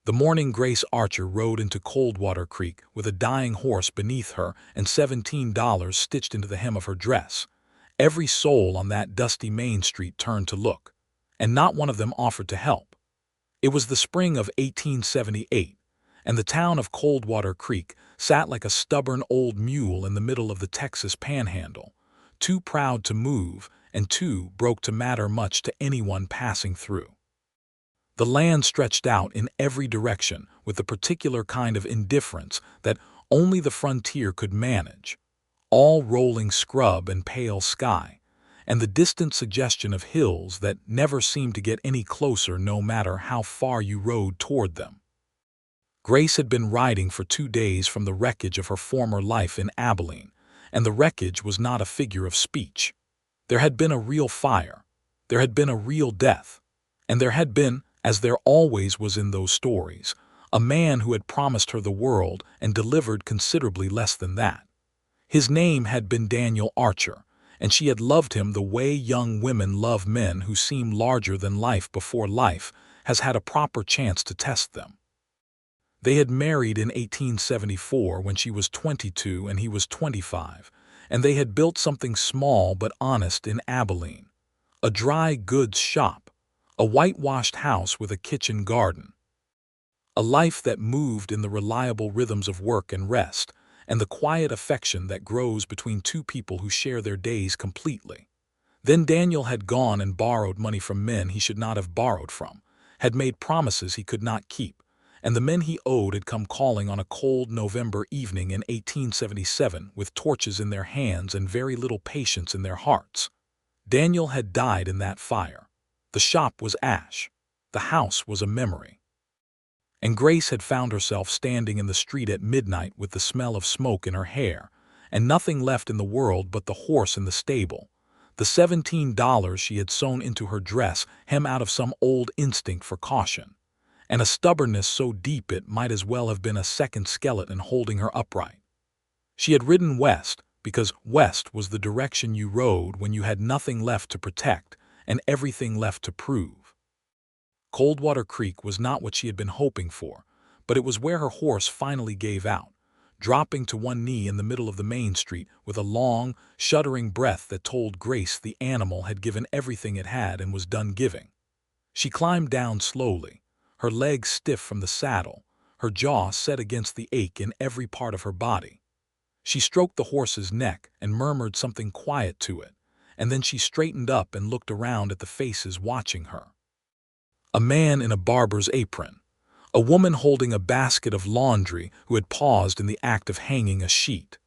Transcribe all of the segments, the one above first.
The morning Grace Archer rode into Coldwater Creek with a dying horse beneath her and $17 stitched into the hem of her dress. Every soul on that dusty Main Street turned to look, and not one of them offered to help. It was the spring of 1878, and the town of Coldwater Creek sat like a stubborn old mule in the middle of the Texas Panhandle, too proud to move and too broke to matter much to anyone passing through. The land stretched out in every direction with the particular kind of indifference that only the frontier could manage, all rolling scrub and pale sky, and the distant suggestion of hills that never seemed to get any closer no matter how far you rode toward them. Grace had been riding for 2 days from the wreckage of her former life in Abilene, and the wreckage was not a figure of speech. There had been a real fire, there had been a real death, and there had been, as there always was in those stories, a man who had promised her the world and delivered considerably less than that. His name had been Daniel Archer, and she had loved him the way young women love men who seem larger than life before life has had a proper chance to test them. They had married in 1874 when she was 22 and he was 25, and they had built something small but honest in Abilene, a dry goods shop, a whitewashed house with a kitchen garden. A life that moved in the reliable rhythms of work and rest, and the quiet affection that grows between two people who share their days completely. Then Daniel had gone and borrowed money from men he should not have borrowed from, had made promises he could not keep, and the men he owed had come calling on a cold November evening in 1877 with torches in their hands and very little patience in their hearts. Daniel had died in that fire. The shop was ash. The house was a memory. And Grace had found herself standing in the street at midnight with the smell of smoke in her hair, and nothing left in the world but the horse in the stable, the $17 she had sewn into her dress hem out of some old instinct for caution, and a stubbornness so deep it might as well have been a second skeleton holding her upright. She had ridden west because west was the direction you rode when you had nothing left to protect and everything left to prove. Coldwater Creek was not what she had been hoping for, but it was where her horse finally gave out, dropping to one knee in the middle of the Main Street with a long, shuddering breath that told Grace the animal had given everything it had and was done giving. She climbed down slowly, her legs stiff from the saddle, her jaw set against the ache in every part of her body. She stroked the horse's neck and murmured something quiet to it, and then she straightened up and looked around at the faces watching her. A man in a barber's apron, a woman holding a basket of laundry who had paused in the act of hanging a sheet,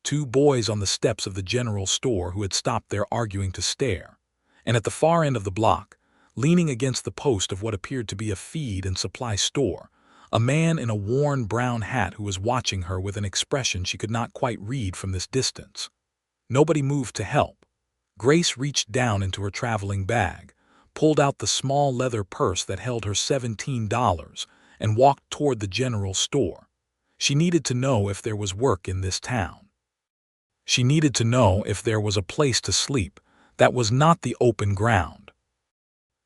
2 boys on the steps of the general store who had stopped there arguing to stare, and at the far end of the block, leaning against the post of what appeared to be a feed and supply store, a man in a worn brown hat who was watching her with an expression she could not quite read from this distance. Nobody moved to help. Grace reached down into her traveling bag, pulled out the small leather purse that held her $17, and walked toward the general store. She needed to know if there was work in this town. She needed to know if there was a place to sleep that was not the open ground.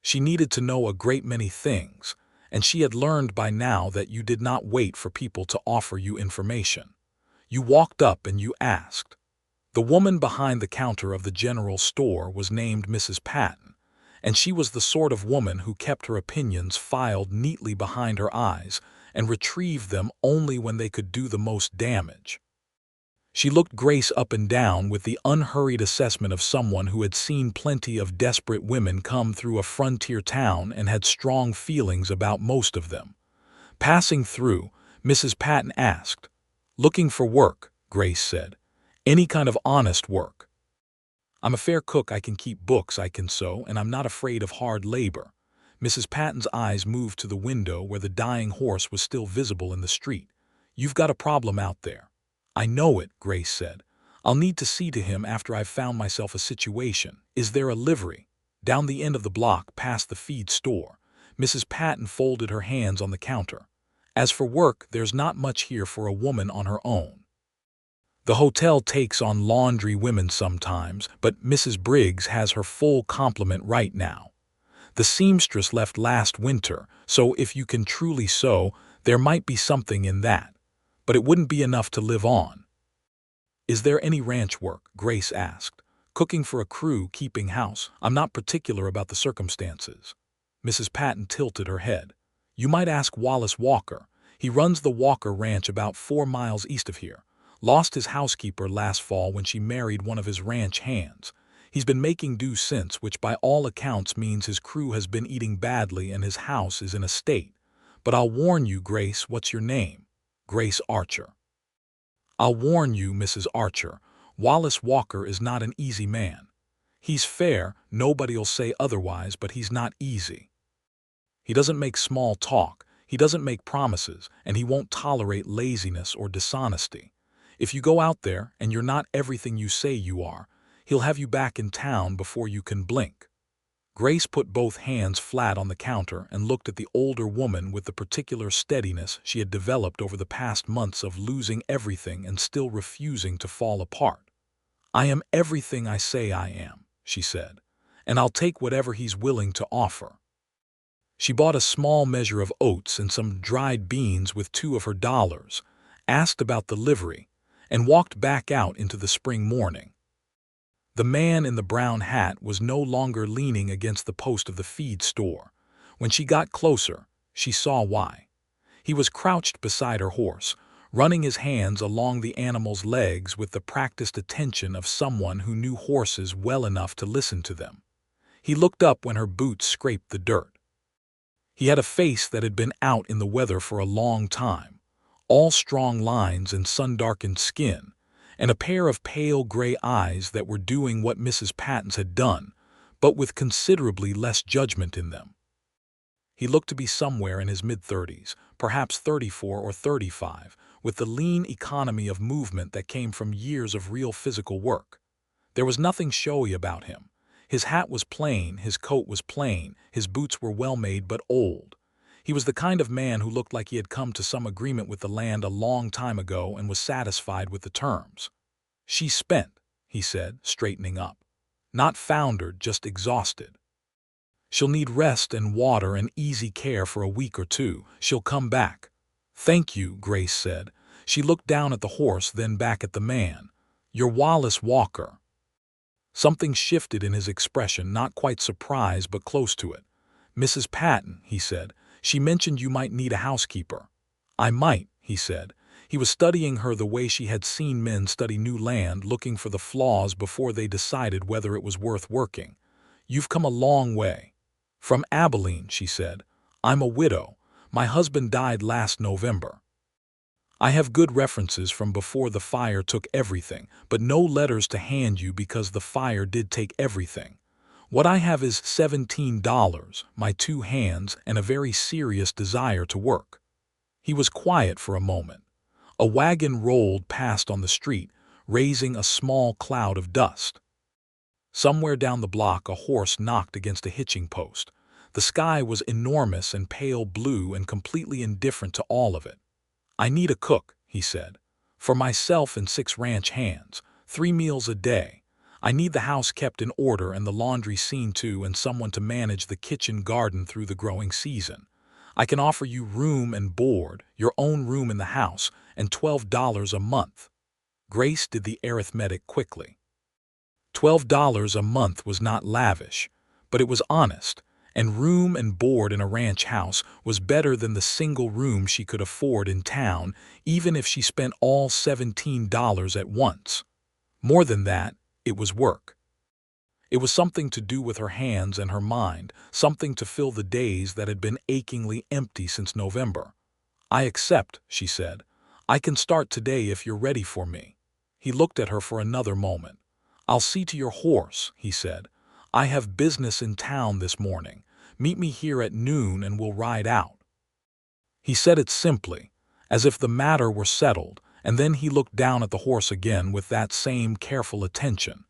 She needed to know a great many things, and she had learned by now that you did not wait for people to offer you information. You walked up and you asked. The woman behind the counter of the general store was named Mrs. Patton, and she was the sort of woman who kept her opinions filed neatly behind her eyes and retrieved them only when they could do the most damage. She looked Grace up and down with the unhurried assessment of someone who had seen plenty of desperate women come through a frontier town and had strong feelings about most of them. Passing through, Mrs. Patton asked, "Looking for work," Grace said. "Any kind of honest work. I'm a fair cook, I can keep books, I can sew, and I'm not afraid of hard labor." Mrs. Patton's eyes moved to the window where the dying horse was still visible in the street. "You've got a problem out there." "I know it," Grace said. "I'll need to see to him after I've found myself a situation. Is there a livery?" Down the end of the block past the feed store, Mrs. Patton folded her hands on the counter. "As for work, there's not much here for a woman on her own. The hotel takes on laundry women sometimes, but Mrs. Briggs has her full complement right now. The seamstress left last winter, so if you can truly sew, there might be something in that. But it wouldn't be enough to live on. Is there any ranch work? Grace asked. Cooking for a crew, keeping house. I'm not particular about the circumstances. Mrs. Patton tilted her head. You might ask Wallace Walker. He runs the Walker Ranch about 4 miles east of here. Lost his housekeeper last fall when she married one of his ranch hands. He's been making do since, which by all accounts means his crew has been eating badly and his house is in a state. But I'll warn you, Grace, what's your name? Grace Archer. I'll warn you, Mrs. Archer, Wallace Walker is not an easy man. He's fair, nobody'll say otherwise, but he's not easy. He doesn't make small talk, he doesn't make promises, and he won't tolerate laziness or dishonesty. If you go out there and you're not everything you say you are, he'll have you back in town before you can blink. Grace put both hands flat on the counter and looked at the older woman with the particular steadiness she had developed over the past months of losing everything and still refusing to fall apart. I am everything I say I am, she said, and I'll take whatever he's willing to offer. She bought a small measure of oats and some dried beans with 2 of her dollars, asked about the livery, and walked back out into the spring morning. The man in the brown hat was no longer leaning against the post of the feed store. When she got closer, she saw why. He was crouched beside her horse, running his hands along the animal's legs with the practiced attention of someone who knew horses well enough to listen to them. He looked up when her boots scraped the dirt. He had a face that had been out in the weather for a long time, all strong lines and sun-darkened skin, and a pair of pale gray eyes that were doing what Mrs. Patton's had done, but with considerably less judgment in them. He looked to be somewhere in his mid-30s, perhaps 34 or 35, with the lean economy of movement that came from years of real physical work. There was nothing showy about him. His hat was plain, his coat was plain, his boots were well-made but old. He was the kind of man who looked like he had come to some agreement with the land a long time ago and was satisfied with the terms. She's spent, he said, straightening up. Not foundered, just exhausted. She'll need rest and water and easy care for a week or 2. She'll come back. Thank you, Grace said. She looked down at the horse, then back at the man. You're Wallace Walker. Something shifted in his expression, not quite surprise, but close to it. Mrs. Patton, he said. She mentioned you might need a housekeeper. I might, he said. He was studying her the way she had seen men study new land, looking for the flaws before they decided whether it was worth working. You've come a long way. From Abilene, she said. I'm a widow. My husband died last November. I have good references from before the fire took everything, but no letters to hand you because the fire did take everything. What I have is $17, my 2 hands, and a very serious desire to work. He was quiet for a moment. A wagon rolled past on the street, raising a small cloud of dust. Somewhere down the block a horse knocked against a hitching post. The sky was enormous and pale blue and completely indifferent to all of it. I need a cook, he said. For myself and 6 ranch hands, 3 meals a day. I need the house kept in order and the laundry seen to and someone to manage the kitchen garden through the growing season. I can offer you room and board, your own room in the house, and $12 a month. Grace did the arithmetic quickly. $12 a month was not lavish, but it was honest, and room and board in a ranch house was better than the single room she could afford in town, even if she spent all $17 at once. More than that, it was work. It was something to do with her hands and her mind, something to fill the days that had been achingly empty since November. I accept, she said. I can start today if you're ready for me. He looked at her for another moment. I'll see to your horse, he said. I have business in town this morning. Meet me here at noon and we'll ride out. He said it simply, as if the matter were settled, and then he looked down at the horse again with that same careful attention.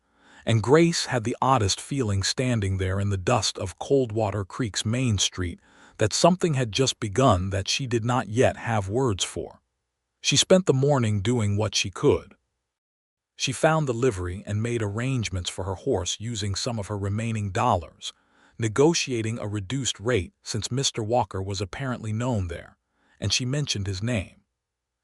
And Grace had the oddest feeling standing there in the dust of Coldwater Creek's main street that something had just begun that she did not yet have words for. She spent the morning doing what she could. She found the livery and made arrangements for her horse using some of her remaining dollars. negotiating a reduced rate since Mr. Walker was apparently known there, and she mentioned his name.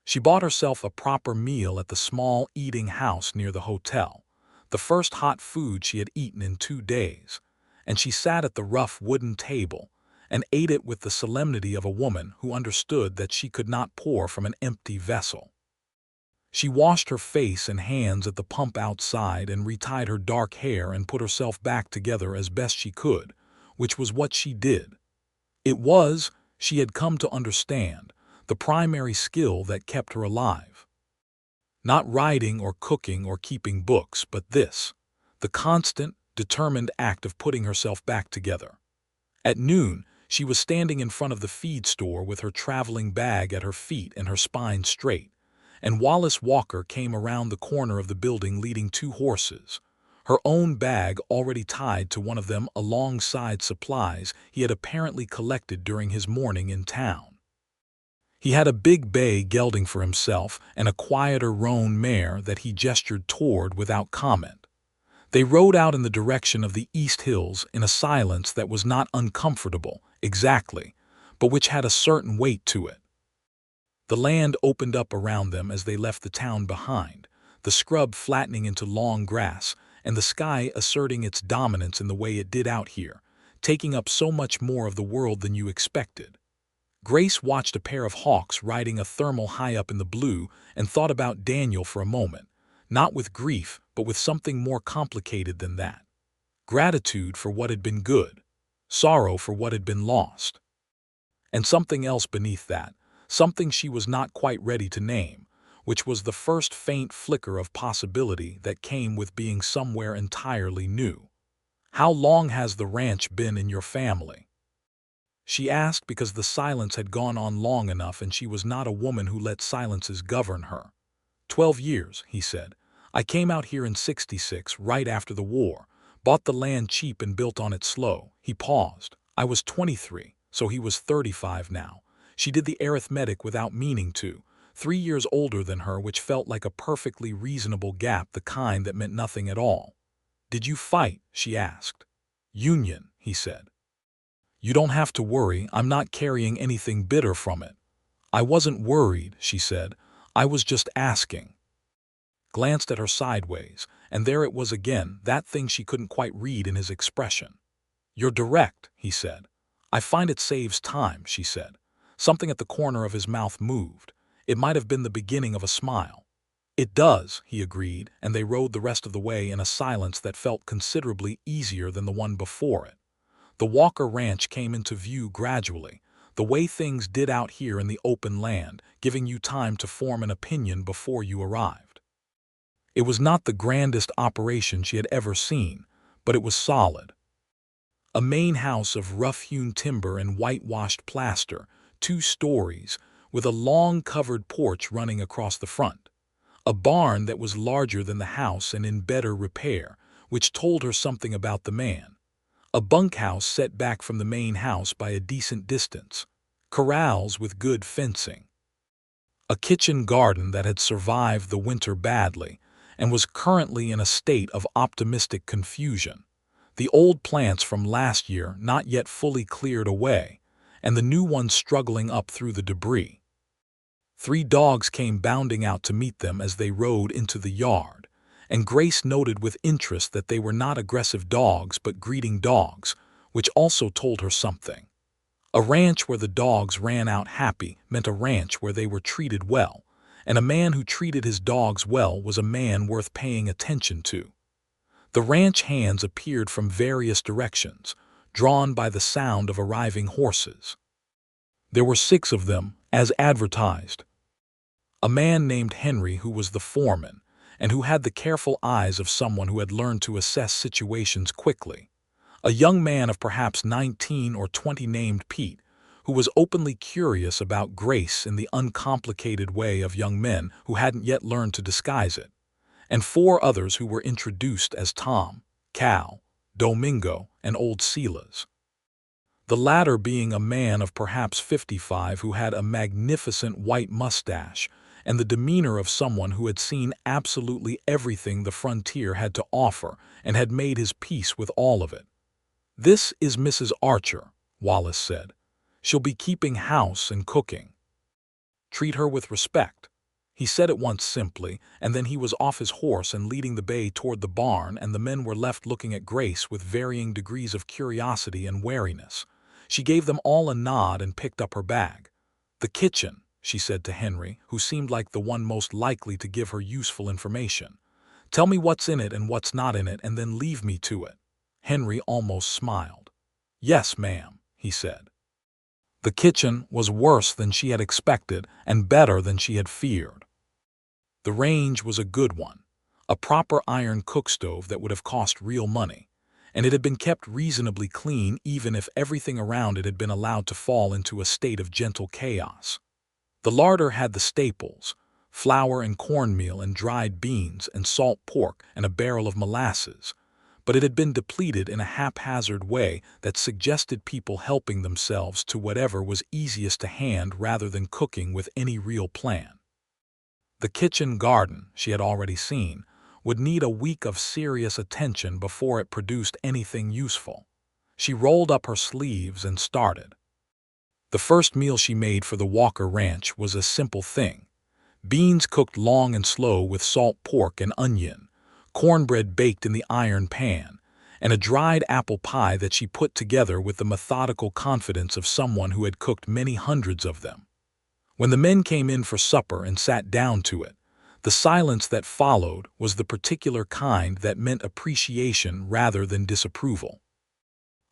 She bought herself a proper meal at the small eating house near the hotel, the first hot food she had eaten in 2 days, and she sat at the rough wooden table and ate it with the solemnity of a woman who understood that she could not pour from an empty vessel. She washed her face and hands at the pump outside and retied her dark hair and put herself back together as best she could, which was what she did. It was, she had come to understand, the primary skill that kept her alive. Not writing or cooking or keeping books, but this, the constant, determined act of putting herself back together. At noon, she was standing in front of the feed store with her traveling bag at her feet and her spine straight, and Wallace Walker came around the corner of the building leading 2 horses, her own bag already tied to one of them alongside supplies he had apparently collected during his morning in town. He had a big bay gelding for himself and a quieter roan mare that he gestured toward without comment. They rode out in the direction of the East Hills in a silence that was not uncomfortable, exactly, but which had a certain weight to it. The land opened up around them as they left the town behind, the scrub flattening into long grass, and the sky asserting its dominance in the way it did out here, taking up so much more of the world than you expected. Grace watched a pair of hawks riding a thermal high up in the blue and thought about Daniel for a moment, not with grief, but with something more complicated than that. Gratitude for what had been good, sorrow for what had been lost. And something else beneath that, something she was not quite ready to name, which was the first faint flicker of possibility that came with being somewhere entirely new. "How long has the ranch been in your family?" she asked, because the silence had gone on long enough and she was not a woman who let silences govern her. 12 years, he said. I came out here in '66, right after the war, bought the land cheap and built on it slow. He paused. I was 23, so he was 35 now. She did the arithmetic without meaning to. 3 years older than her, which felt like a perfectly reasonable gap, the kind that meant nothing at all. "Did you fight?" she asked. "Union," he said. "You don't have to worry, I'm not carrying anything bitter from it." "I wasn't worried," she said. "I was just asking." Glanced at her sideways, and there it was again, that thing she couldn't quite read in his expression. "You're direct," he said. "I find it saves time," she said. Something at the corner of his mouth moved. It might have been the beginning of a smile. "It does," he agreed, and they rode the rest of the way in a silence that felt considerably easier than the one before it. The Walker Ranch came into view gradually, the way things did out here in the open land, giving you time to form an opinion before you arrived. It was not the grandest operation she had ever seen, but it was solid. A main house of rough-hewn timber and whitewashed plaster, 2 stories, with a long covered porch running across the front. A barn that was larger than the house and in better repair, which told her something about the man. A bunkhouse set back from the main house by a decent distance. Corrals with good fencing. A kitchen garden that had survived the winter badly and was currently in a state of optimistic confusion. The old plants from last year not yet fully cleared away, and the new ones struggling up through the debris. 3 dogs came bounding out to meet them as they rode into the yard, and Grace noted with interest that they were not aggressive dogs but greeting dogs, which also told her something. A ranch where the dogs ran out happy meant a ranch where they were treated well, and a man who treated his dogs well was a man worth paying attention to. The ranch hands appeared from various directions, drawn by the sound of arriving horses. There were 6 of them, as advertised. A man named Henry, who was the foreman, and who had the careful eyes of someone who had learned to assess situations quickly. A young man of perhaps 19 or 20 named Pete, who was openly curious about Grace in the uncomplicated way of young men who hadn't yet learned to disguise it. And 4 others who were introduced as Tom, Cal, Domingo, and Old Silas. The latter being a man of perhaps 55 who had a magnificent white mustache and the demeanor of someone who had seen absolutely everything the frontier had to offer and had made his peace with all of it. "This is Mrs. Archer," Wallace said. "She'll be keeping house and cooking. Treat her with respect." He said it once simply, and then he was off his horse and leading the bay toward the barn, and the men were left looking at Grace with varying degrees of curiosity and wariness. She gave them all a nod and picked up her bag. "The kitchen," she said to Henry, who seemed like the one most likely to give her useful information. "Tell me what's in it and what's not in it, and then leave me to it." Henry almost smiled. "Yes, ma'am," he said. The kitchen was worse than she had expected and better than she had feared. The range was a good one, a proper iron cookstove that would have cost real money, and it had been kept reasonably clean even if everything around it had been allowed to fall into a state of gentle chaos. The larder had the staples: flour and cornmeal and dried beans and salt pork and a barrel of molasses, but it had been depleted in a haphazard way that suggested people helping themselves to whatever was easiest to hand rather than cooking with any real plan. The kitchen garden, she had already seen, would need a week of serious attention before it produced anything useful. She rolled up her sleeves and started. The first meal she made for the Walker Ranch was a simple thing: beans cooked long and slow with salt pork and onion, cornbread baked in the iron pan, and a dried apple pie that she put together with the methodical confidence of someone who had cooked many hundreds of them. When the men came in for supper and sat down to it, the silence that followed was the particular kind that meant appreciation rather than disapproval.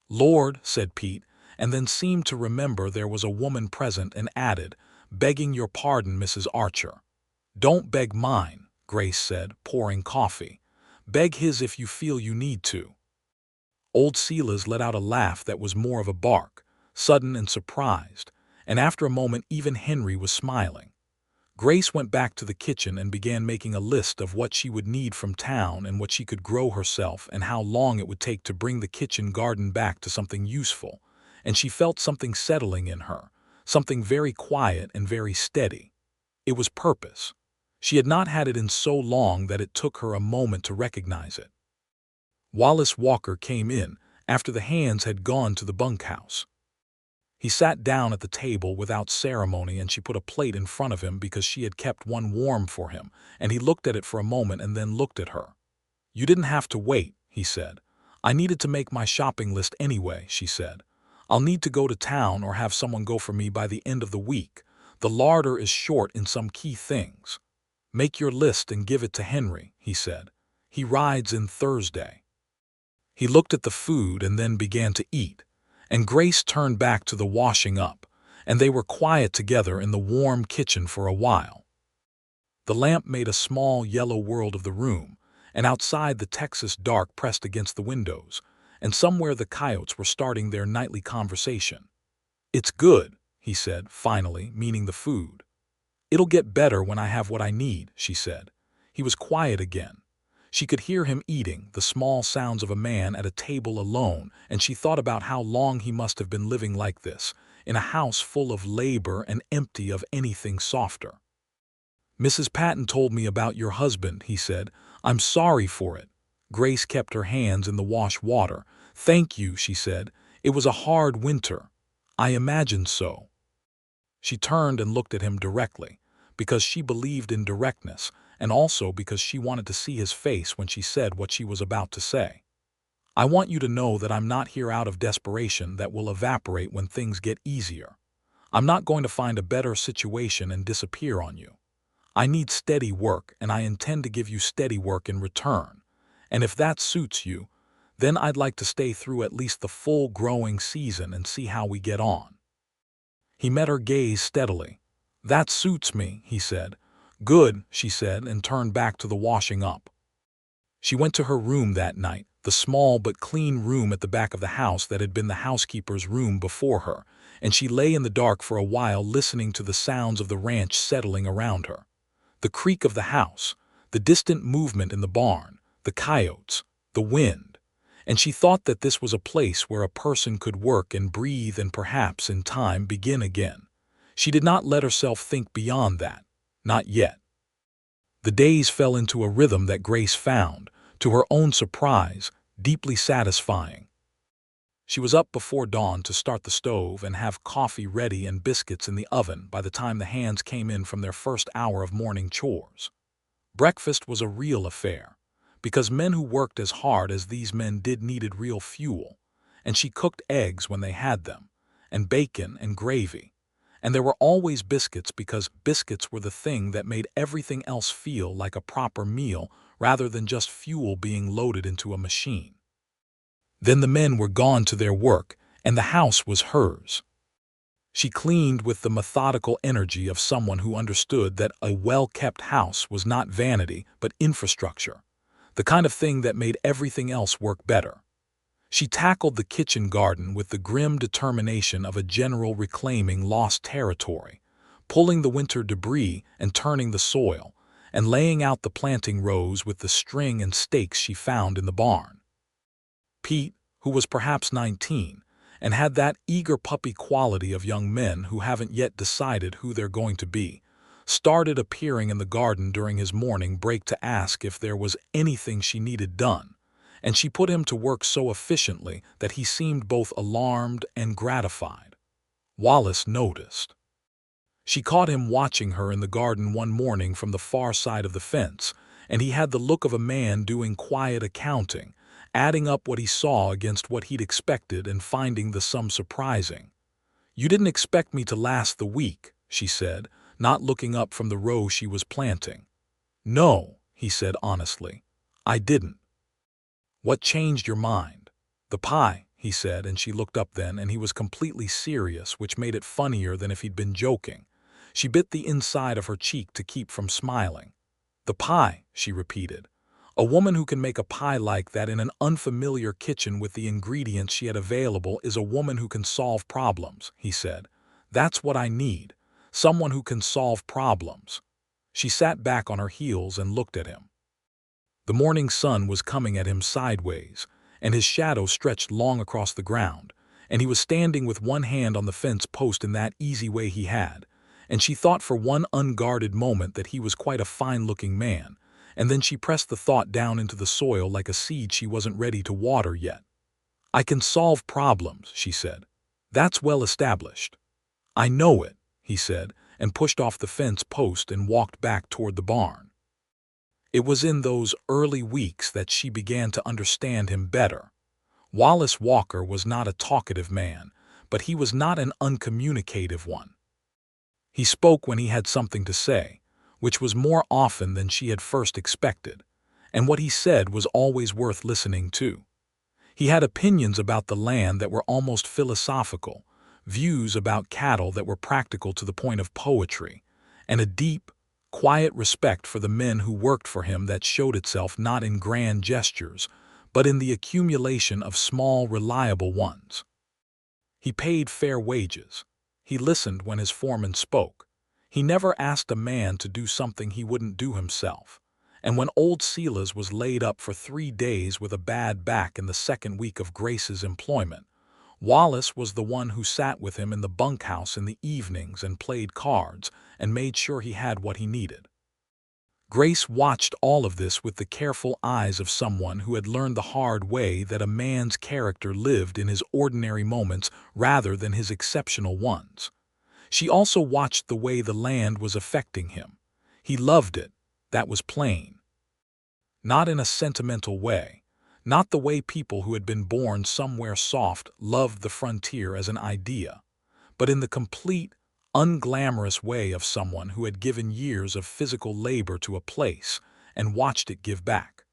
"Lord," said Pete, and then seemed to remember there was a woman present and added, "Begging your pardon, Mrs. Archer." "Don't beg mine," Grace said, pouring coffee. "Beg his if you feel you need to." Old Silas let out a laugh that was more of a bark, sudden and surprised, and after a moment even Henry was smiling. Grace went back to the kitchen and began making a list of what she would need from town and what she could grow herself and how long it would take to bring the kitchen garden back to something useful, and she felt something settling in her, something very quiet and very steady. It was purpose. She had not had it in so long that it took her a moment to recognize it. Wallace Walker came in after the hands had gone to the bunkhouse. He sat down at the table without ceremony, and she put a plate in front of him because she had kept one warm for him, and he looked at it for a moment and then looked at her. "You didn't have to wait," he said. "I needed to make my shopping list anyway," she said. "I'll need to go to town or have someone go for me by the end of the week. The larder is short in some key things." "Make your list and give it to Henry," he said. "He rides in Thursday." He looked at the food and then began to eat, and Grace turned back to the washing up, and they were quiet together in the warm kitchen for a while. The lamp made a small yellow world of the room, and outside the Texas dark pressed against the windows, and somewhere the coyotes were starting their nightly conversation. "It's good," he said, finally, meaning the food. "It'll get better when I have what I need," she said. He was quiet again. She could hear him eating, the small sounds of a man at a table alone, and she thought about how long he must have been living like this, in a house full of labor and empty of anything softer. "Mrs. Patton told me about your husband," he said. "I'm sorry for it." Grace kept her hands in the wash water. "Thank you," she said. "It was a hard winter." "I imagined so." She turned and looked at him directly, because she believed in directness, and also because she wanted to see his face when she said what she was about to say. "I want you to know that I'm not here out of desperation that will evaporate when things get easier. I'm not going to find a better situation and disappear on you. I need steady work, and I intend to give you steady work in return. And if that suits you, then I'd like to stay through at least the full growing season and see how we get on." He met her gaze steadily. "That suits me," he said. "Good," she said, and turned back to the washing up. She went to her room that night, the small but clean room at the back of the house that had been the housekeeper's room before her, and she lay in the dark for a while listening to the sounds of the ranch settling around her. The creak of the house, the distant movement in the barn, the coyotes, the wind, and she thought that this was a place where a person could work and breathe and perhaps, in time, begin again. She did not let herself think beyond that. Not yet. The days fell into a rhythm that Grace found, to her own surprise, deeply satisfying. She was up before dawn to start the stove and have coffee ready and biscuits in the oven by the time the hands came in from their first hour of morning chores. Breakfast was a real affair, because men who worked as hard as these men did needed real fuel, and she cooked eggs when they had them, and bacon and gravy. And there were always biscuits because biscuits were the thing that made everything else feel like a proper meal rather than just fuel being loaded into a machine. Then the men were gone to their work, and the house was hers. She cleaned with the methodical energy of someone who understood that a well-kept house was not vanity but infrastructure, the kind of thing that made everything else work better. She tackled the kitchen garden with the grim determination of a general reclaiming lost territory, pulling the winter debris and turning the soil, and laying out the planting rows with the string and stakes she found in the barn. Pete, who was perhaps 19, and had that eager puppy quality of young men who haven't yet decided who they're going to be, started appearing in the garden during his morning break to ask if there was anything she needed done, and she put him to work so efficiently that he seemed both alarmed and gratified. Wallace noticed. She caught him watching her in the garden one morning from the far side of the fence, and he had the look of a man doing quiet accounting, adding up what he saw against what he'd expected and finding the sum surprising. "You didn't expect me to last the week," she said, not looking up from the row she was planting. "No," he said honestly, "I didn't." "What changed your mind?" "The pie," he said, and she looked up then, and he was completely serious, which made it funnier than if he'd been joking. She bit the inside of her cheek to keep from smiling. "The pie," she repeated. "A woman who can make a pie like that in an unfamiliar kitchen with the ingredients she had available is a woman who can solve problems," he said. "That's what I need, someone who can solve problems." She sat back on her heels and looked at him. The morning sun was coming at him sideways, and his shadow stretched long across the ground, and he was standing with one hand on the fence post in that easy way he had, and she thought for one unguarded moment that he was quite a fine-looking man, and then she pressed the thought down into the soil like a seed she wasn't ready to water yet. "I can solve problems," she said. "That's well established." "I know it," he said, and pushed off the fence post and walked back toward the barn. It was in those early weeks that she began to understand him better. Wallace Walker was not a talkative man, but he was not an uncommunicative one. He spoke when he had something to say, which was more often than she had first expected, and what he said was always worth listening to. He had opinions about the land that were almost philosophical, views about cattle that were practical to the point of poetry, and a deep, quiet respect for the men who worked for him that showed itself not in grand gestures, but in the accumulation of small, reliable ones. He paid fair wages. He listened when his foreman spoke. He never asked a man to do something he wouldn't do himself. And when old Silas was laid up for 3 days with a bad back in the second week of Grace's employment, Wallace was the one who sat with him in the bunkhouse in the evenings and played cards and made sure he had what he needed. Grace watched all of this with the careful eyes of someone who had learned the hard way that a man's character lived in his ordinary moments rather than his exceptional ones. She also watched the way the land was affecting him. He loved it, that was plain. Not in a sentimental way, not the way people who had been born somewhere soft loved the frontier as an idea, but in the complete, unglamorous way of someone who had given years of physical labor to a place and watched it give back.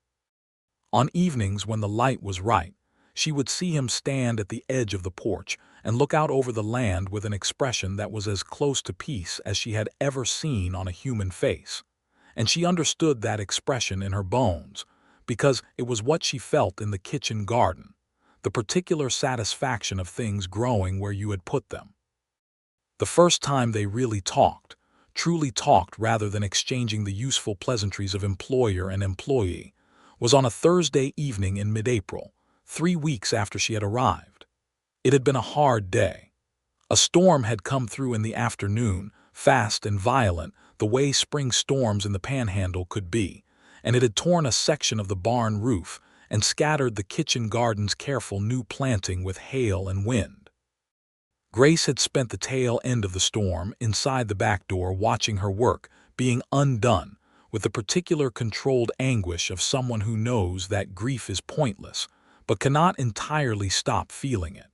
On evenings when the light was right, she would see him stand at the edge of the porch and look out over the land with an expression that was as close to peace as she had ever seen on a human face. And she understood that expression in her bones, because it was what she felt in the kitchen garden, the particular satisfaction of things growing where you had put them. The first time they really talked, truly talked rather than exchanging the useful pleasantries of employer and employee, was on a Thursday evening in mid-April, 3 weeks after she had arrived. It had been a hard day. A storm had come through in the afternoon, fast and violent, the way spring storms in the Panhandle could be, and it had torn a section of the barn roof, and scattered the kitchen garden's careful new planting with hail and wind. Grace had spent the tail end of the storm inside the back door watching her work being undone with the particular controlled anguish of someone who knows that grief is pointless but cannot entirely stop feeling it.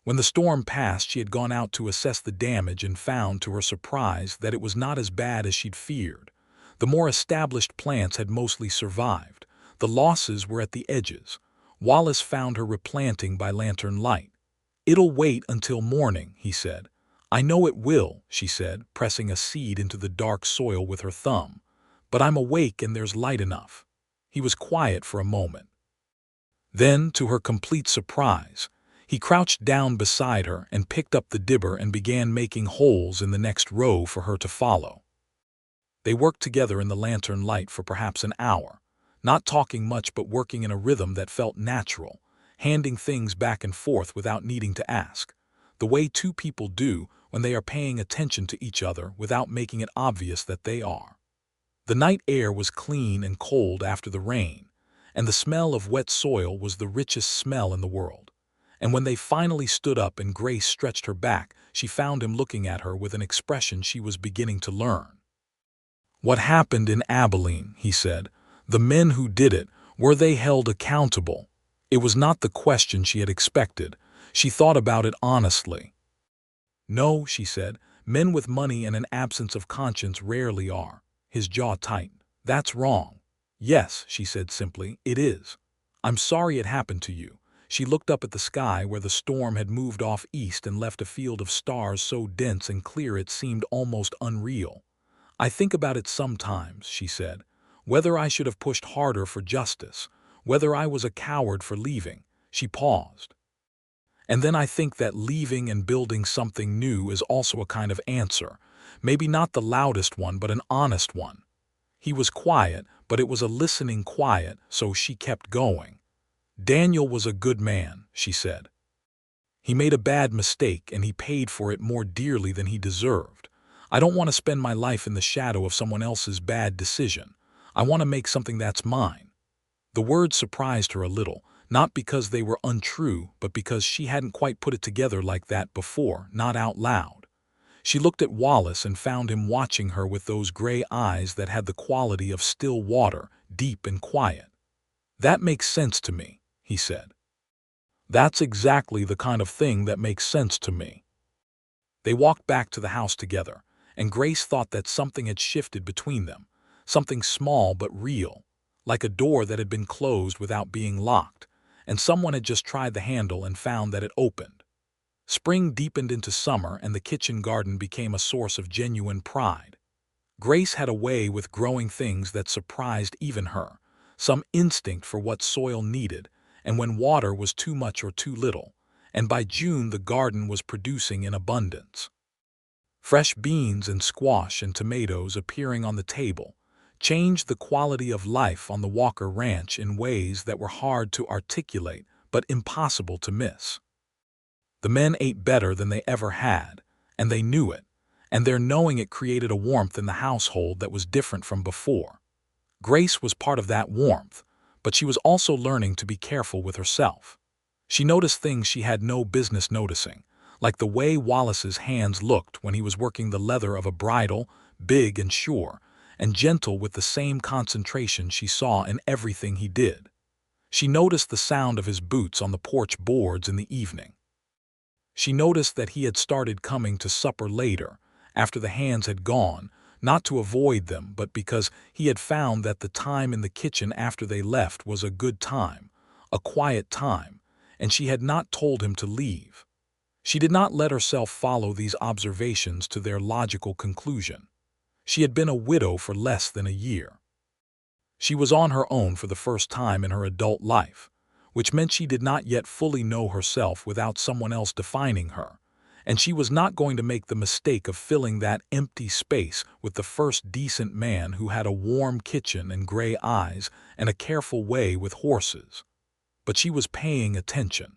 When the storm passed, she had gone out to assess the damage and found, to her surprise, that it was not as bad as she'd feared. The more established plants had mostly survived. The losses were at the edges. Wallace found her replanting by lantern light. "It'll wait until morning," he said. "I know it will," she said, pressing a seed into the dark soil with her thumb. "But I'm awake and there's light enough." He was quiet for a moment. Then, to her complete surprise, he crouched down beside her and picked up the dibber and began making holes in the next row for her to follow. They worked together in the lantern light for perhaps an hour, not talking much but working in a rhythm that felt natural, handing things back and forth without needing to ask, the way two people do when they are paying attention to each other without making it obvious that they are. The night air was clean and cold after the rain, and the smell of wet soil was the richest smell in the world. And when they finally stood up and Grace stretched her back, she found him looking at her with an expression she was beginning to learn. "What happened in Abilene," he said. "The men who did it, were they held accountable?" It was not the question she had expected. She thought about it honestly. "No," she said. "Men with money and an absence of conscience rarely are." His jaw tightened. "That's wrong." "Yes," she said simply, "it is. I'm sorry it happened to you." She looked up at the sky where the storm had moved off east and left a field of stars so dense and clear it seemed almost unreal. "I think about it sometimes," she said, "whether I should have pushed harder for justice, whether I was a coward for leaving." She paused. "And then I think that leaving and building something new is also a kind of answer, maybe not the loudest one but an honest one." He was quiet, but it was a listening quiet, so she kept going. "Daniel was a good man," she said. "He made a bad mistake and he paid for it more dearly than he deserved. I don't want to spend my life in the shadow of someone else's bad decision. I want to make something that's mine." The words surprised her a little, not because they were untrue, but because she hadn't quite put it together like that before, not out loud. She looked at Wallace and found him watching her with those gray eyes that had the quality of still water, deep and quiet. "That makes sense to me," he said. "That's exactly the kind of thing that makes sense to me." They walked back to the house together, and Grace thought that something had shifted between them, something small but real, like a door that had been closed without being locked, and someone had just tried the handle and found that it opened. Spring deepened into summer and the kitchen garden became a source of genuine pride. Grace had a way with growing things that surprised even her, some instinct for what soil needed, and when water was too much or too little, and by June the garden was producing in abundance. Fresh beans and squash and tomatoes appearing on the table changed the quality of life on the Walker Ranch in ways that were hard to articulate but impossible to miss. The men ate better than they ever had, and they knew it, and their knowing it created a warmth in the household that was different from before. Grace was part of that warmth, but she was also learning to be careful with herself. She noticed things she had no business noticing, like the way Wallace's hands looked when he was working the leather of a bridle, big and sure, and gentle with the same concentration she saw in everything he did. She noticed the sound of his boots on the porch boards in the evening. She noticed that he had started coming to supper later, after the hands had gone, not to avoid them, but because he had found that the time in the kitchen after they left was a good time, a quiet time, and she had not told him to leave. She did not let herself follow these observations to their logical conclusion. She had been a widow for less than a year. She was on her own for the first time in her adult life, which meant she did not yet fully know herself without someone else defining her, and she was not going to make the mistake of filling that empty space with the first decent man who had a warm kitchen and gray eyes and a careful way with horses. But she was paying attention.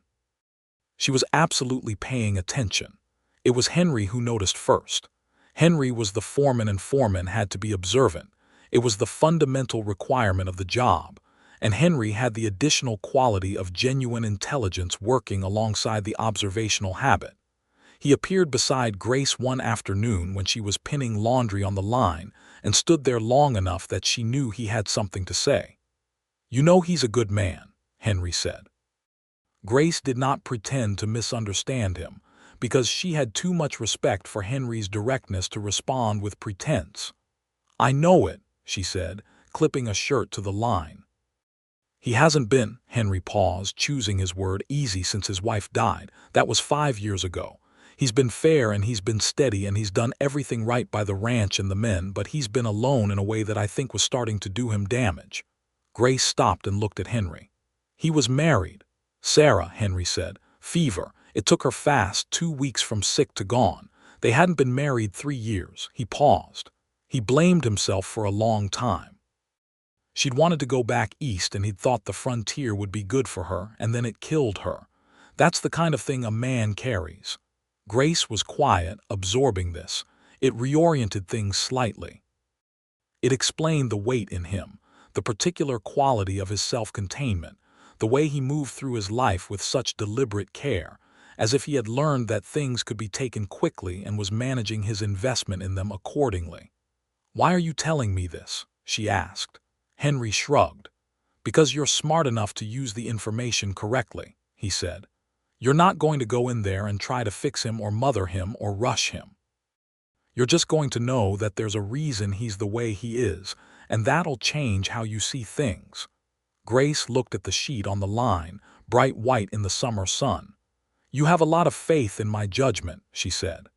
She was absolutely paying attention. It was Henry who noticed first. Henry was the foreman and foremen had to be observant. It was the fundamental requirement of the job, and Henry had the additional quality of genuine intelligence working alongside the observational habit. He appeared beside Grace one afternoon when she was pinning laundry on the line and stood there long enough that she knew he had something to say. "You know he's a good man," Henry said. Grace did not pretend to misunderstand him, because she had too much respect for Henry's directness to respond with pretense. "I know it," she said, clipping a shirt to the line. "He hasn't been," Henry paused, choosing his word, "easy since his wife died. That was 5 years ago. He's been fair and he's been steady and he's done everything right by the ranch and the men, but he's been alone in a way that I think was starting to do him damage." Grace stopped and looked at Henry. "He was married." "Sarah," Henry said. "Fever. It took her fast, 2 weeks from sick to gone. They hadn't been married 3 years." He paused. He blamed himself for a long time. She'd wanted to go back east and he'd thought the frontier would be good for her, and then it killed her. That's the kind of thing a man carries. Grace was quiet, absorbing this. It reoriented things slightly. It explained the weight in him, the particular quality of his self-containment, the way he moved through his life with such deliberate care, as if he had learned that things could be taken quickly and was managing his investment in them accordingly. "Why are you telling me this?" she asked. Henry shrugged. "Because you're smart enough to use the information correctly," he said. "You're not going to go in there and try to fix him or mother him or rush him. You're just going to know that there's a reason he's the way he is, and that'll change how you see things." Grace looked at the sheet on the line, bright white in the summer sun. "You have a lot of faith in my judgment," she said.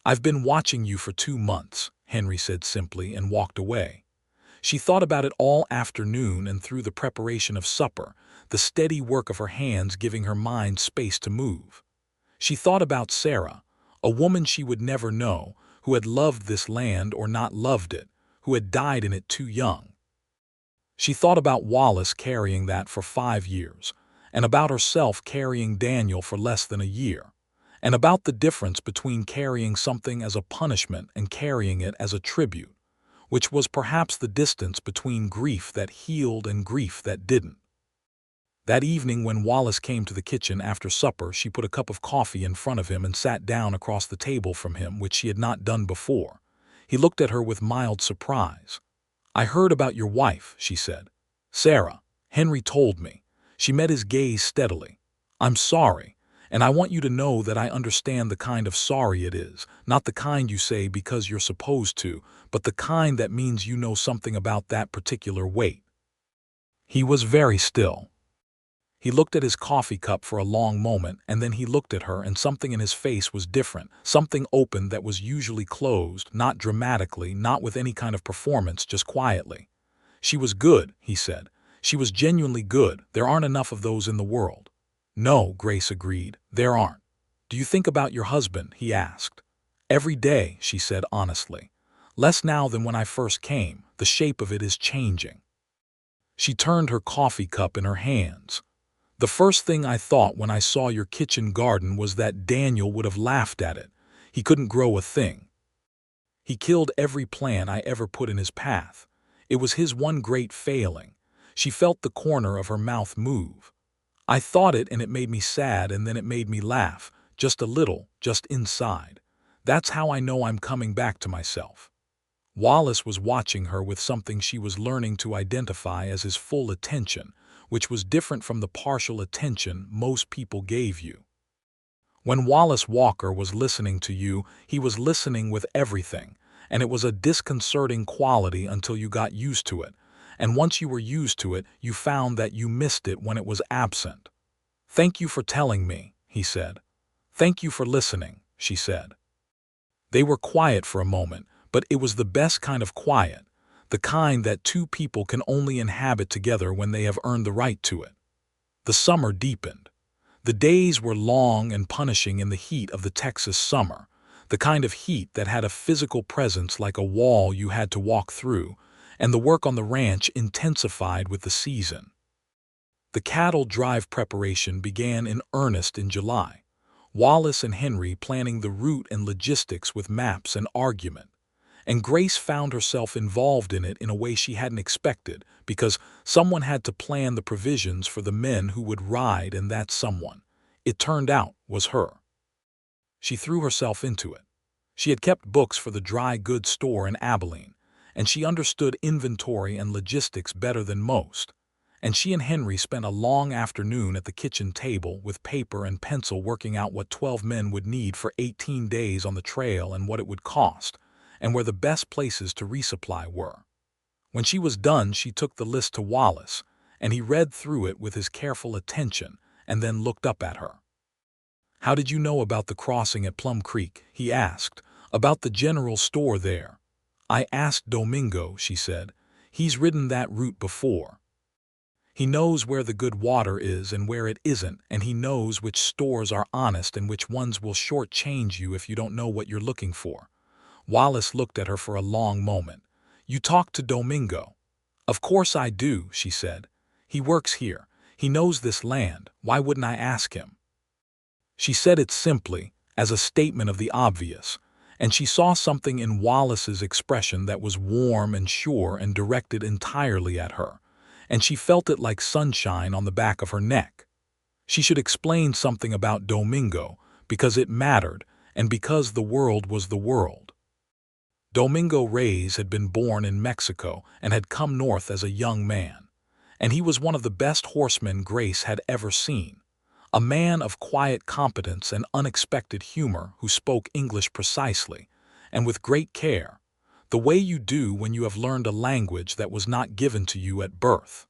"I've been watching you for 2 months," Henry said simply, and walked away. She thought about it all afternoon and through the preparation of supper, the steady work of her hands giving her mind space to move. She thought about Sarah, a woman she would never know, who had loved this land or not loved it, who had died in it too young. She thought about Wallace carrying that for 5 years, and about herself carrying Daniel for less than a year, and about the difference between carrying something as a punishment and carrying it as a tribute, which was perhaps the distance between grief that healed and grief that didn't. That evening when Wallace came to the kitchen after supper, she put a cup of coffee in front of him and sat down across the table from him, which she had not done before. He looked at her with mild surprise. "I heard about your wife," she said. "Sarah. Henry told me." She met his gaze steadily. "I'm sorry, and I want you to know that I understand the kind of sorry it is, not the kind you say because you're supposed to, but the kind that means you know something about that particular weight." He was very still. He looked at his coffee cup for a long moment, and then he looked at her, and something in his face was different, something open that was usually closed, not dramatically, not with any kind of performance, just quietly. "She was good," he said. "She was genuinely good. There aren't enough of those in the world." "No," Grace agreed, "there aren't." "Do you think about your husband?" he asked. "Every day," she said honestly. "Less now than when I first came. The shape of it is changing." She turned her coffee cup in her hands. "The first thing I thought when I saw your kitchen garden was that Daniel would have laughed at it. He couldn't grow a thing. He killed every plant I ever put in his path. It was his one great failing." She felt the corner of her mouth move. "I thought it, and it made me sad, and then it made me laugh, just a little, just inside. That's how I know I'm coming back to myself." Wallace was watching her with something she was learning to identify as his full attention, which was different from the partial attention most people gave you. When Wallace Walker was listening to you, he was listening with everything, and it was a disconcerting quality until you got used to it, and once you were used to it, you found that you missed it when it was absent. "Thank you for telling me," he said. "Thank you for listening," she said. They were quiet for a moment, but it was the best kind of quiet, the kind that 2 people can only inhabit together when they have earned the right to it. The summer deepened. The days were long and punishing in the heat of the Texas summer, the kind of heat that had a physical presence like a wall you had to walk through, and the work on the ranch intensified with the season. The cattle drive preparation began in earnest in July, Wallace and Henry planning the route and logistics with maps and argument, and Grace found herself involved in it in a way she hadn't expected, because someone had to plan the provisions for the men who would ride, and that someone, it turned out, was her. She threw herself into it. She had kept books for the dry goods store in Abilene, and she understood inventory and logistics better than most. And she and Henry spent a long afternoon at the kitchen table with paper and pencil working out what 12 men would need for 18 days on the trail and what it would cost, and where the best places to resupply were. When she was done, she took the list to Wallace, and he read through it with his careful attention and then looked up at her. "How did you know about the crossing at Plum Creek?" he asked. "About the general store there." "I asked Domingo," she said. "He's ridden that route before. He knows where the good water is and where it isn't, and he knows which stores are honest and which ones will shortchange you if you don't know what you're looking for." Wallace looked at her for a long moment. "You talked to Domingo?" "Of course I do," she said. "He works here. He knows this land. Why wouldn't I ask him?" She said it simply, as a statement of the obvious, and she saw something in Wallace's expression that was warm and sure and directed entirely at her, and she felt it like sunshine on the back of her neck. She should explain something about Domingo, because it mattered, and because the world was the world. Domingo Reyes had been born in Mexico and had come north as a young man, and he was one of the best horsemen Grace had ever seen. A man of quiet competence and unexpected humor who spoke English precisely, and with great care, the way you do when you have learned a language that was not given to you at birth.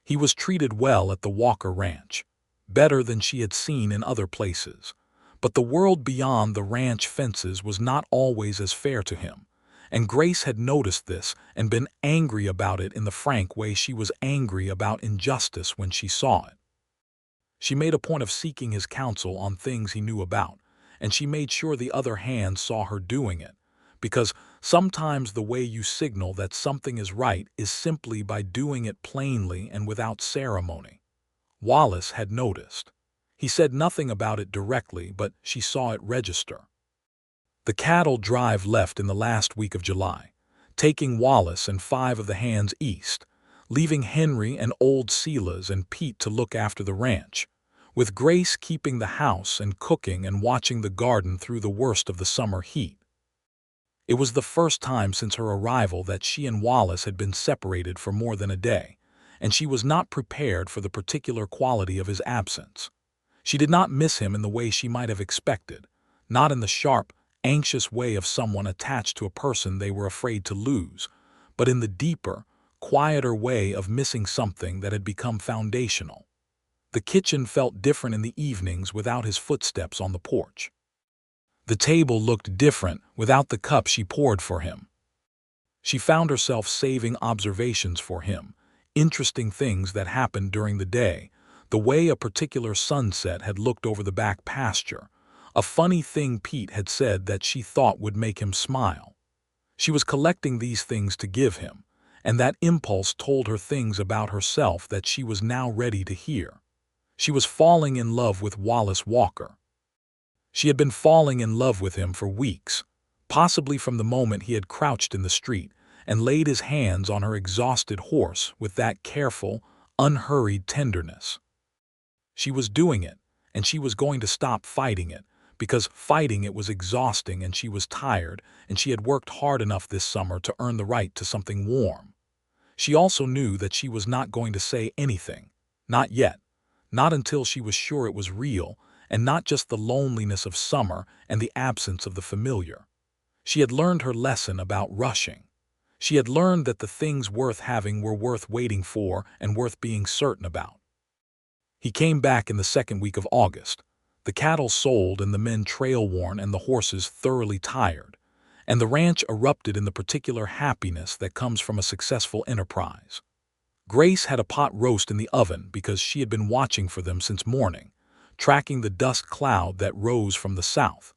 He was treated well at the Walker Ranch, better than she had seen in other places, but the world beyond the ranch fences was not always as fair to him, and Grace had noticed this and been angry about it in the frank way she was angry about injustice when she saw it. She made a point of seeking his counsel on things he knew about, and she made sure the other hand saw her doing it, because sometimes the way you signal that something is right is simply by doing it plainly and without ceremony. Wallace had noticed. He said nothing about it directly, but she saw it register. The cattle drive left in the last week of July, taking Wallace and 5 of the hands east, leaving Henry and old Silas and Pete to look after the ranch, with Grace keeping the house and cooking and watching the garden through the worst of the summer heat. It was the first time since her arrival that she and Wallace had been separated for more than a day, and she was not prepared for the particular quality of his absence. She did not miss him in the way she might have expected, not in the sharp, anxious way of someone attached to a person they were afraid to lose, but in the deeper, quieter way of missing something that had become foundational. The kitchen felt different in the evenings without his footsteps on the porch. The table looked different without the cup she poured for him. She found herself saving observations for him, interesting things that happened during the day, the way a particular sunset had looked over the back pasture, a funny thing Pete had said that she thought would make him smile. She was collecting these things to give him, and that impulse told her things about herself that she was now ready to hear. She was falling in love with Wallace Walker. She had been falling in love with him for weeks, possibly from the moment he had crouched in the street and laid his hands on her exhausted horse with that careful, unhurried tenderness. She was doing it, and she was going to stop fighting it, because fighting it was exhausting and she was tired, and she had worked hard enough this summer to earn the right to something warm. She also knew that she was not going to say anything, not yet, not until she was sure it was real, and not just the loneliness of summer and the absence of the familiar. She had learned her lesson about rushing. She had learned that the things worth having were worth waiting for and worth being certain about. He came back in the second week of August, the cattle sold and the men trail-worn and the horses thoroughly tired, and the ranch erupted in the particular happiness that comes from a successful enterprise. Grace had a pot roast in the oven because she had been watching for them since morning, tracking the dust cloud that rose from the south.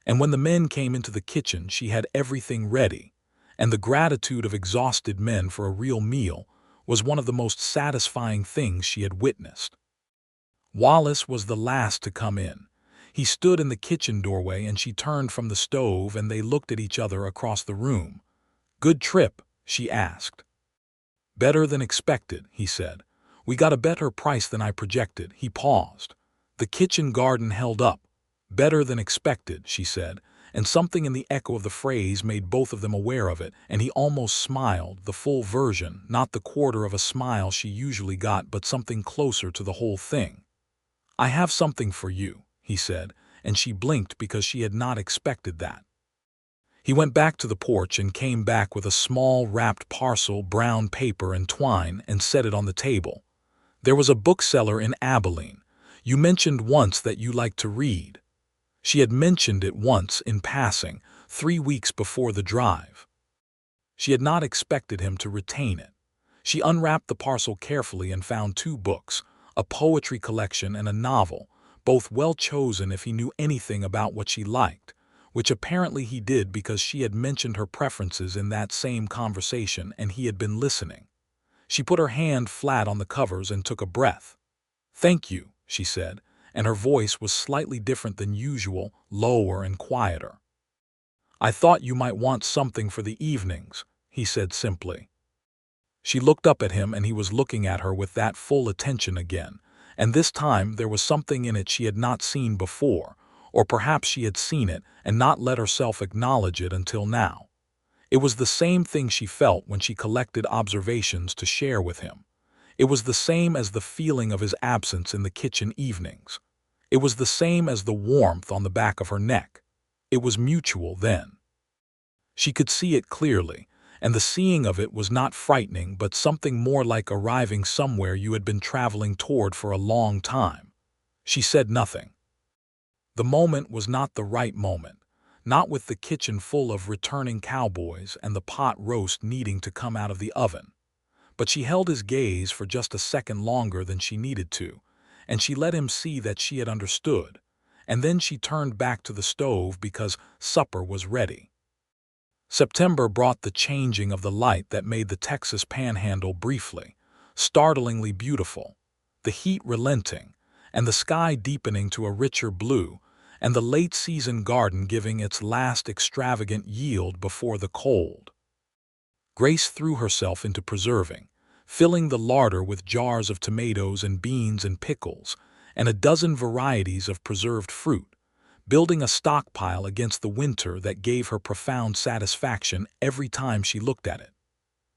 And when the men came into the kitchen, she had everything ready, and the gratitude of exhausted men for a real meal was one of the most satisfying things she had witnessed. Wallace was the last to come in. He stood in the kitchen doorway and she turned from the stove and they looked at each other across the room. "Good trip?" she asked. "Better than expected," he said. "We got a better price than I projected." He paused. The kitchen garden held up. "Better than expected," she said, and something in the echo of the phrase made both of them aware of it, and he almost smiled, the full version, not the quarter of a smile she usually got, but something closer to the whole thing. "I have something for you," he said, and she blinked because she had not expected that. He went back to the porch and came back with a small wrapped parcel, brown paper and twine, and set it on the table. "There was a bookseller in Abilene. You mentioned once that you liked to read." She had mentioned it once in passing, 3 weeks before the drive. She had not expected him to retain it. She unwrapped the parcel carefully and found 2 books, a poetry collection and a novel, both well chosen if he knew anything about what she liked, which apparently he did because she had mentioned her preferences in that same conversation and he had been listening. She put her hand flat on the covers and took a breath. "Thank you," she said, and her voice was slightly different than usual, lower and quieter. "I thought you might want something for the evenings," he said simply. She looked up at him and he was looking at her with that full attention again, and this time there was something in it she had not seen before, or perhaps she had seen it and not let herself acknowledge it until now. It was the same thing she felt when she collected observations to share with him. It was the same as the feeling of his absence in the kitchen evenings. It was the same as the warmth on the back of her neck. It was mutual then. She could see it clearly, and the seeing of it was not frightening but something more like arriving somewhere you had been traveling toward for a long time. She said nothing. The moment was not the right moment, not with the kitchen full of returning cowboys and the pot roast needing to come out of the oven. But she held his gaze for just a second longer than she needed to, and she let him see that she had understood, and then she turned back to the stove because supper was ready. September brought the changing of the light that made the Texas panhandle briefly, startlingly beautiful, the heat relenting, and the sky deepening to a richer blue, and the late-season garden giving its last extravagant yield before the cold. Grace threw herself into preserving, filling the larder with jars of tomatoes and beans and pickles, and a dozen varieties of preserved fruit, building a stockpile against the winter that gave her profound satisfaction every time she looked at it.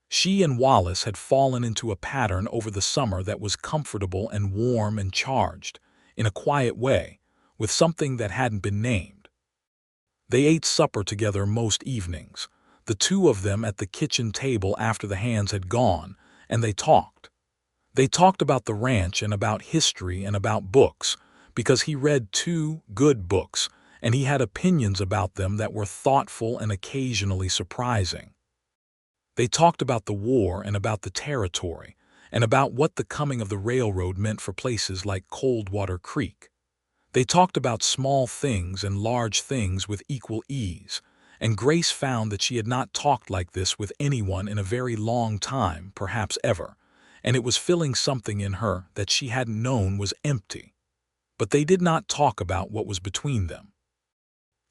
She and Wallace had fallen into a pattern over the summer that was comfortable and warm and charged, in a quiet way, with something that hadn't been named. They ate supper together most evenings, the 2 of them at the kitchen table after the hands had gone, and they talked. They talked about the ranch and about history and about books, because he read 2 good books, and he had opinions about them that were thoughtful and occasionally surprising. They talked about the war and about the territory, and about what the coming of the railroad meant for places like Coldwater Creek. They talked about small things and large things with equal ease, and Grace found that she had not talked like this with anyone in a very long time, perhaps ever, and it was filling something in her that she hadn't known was empty. But they did not talk about what was between them.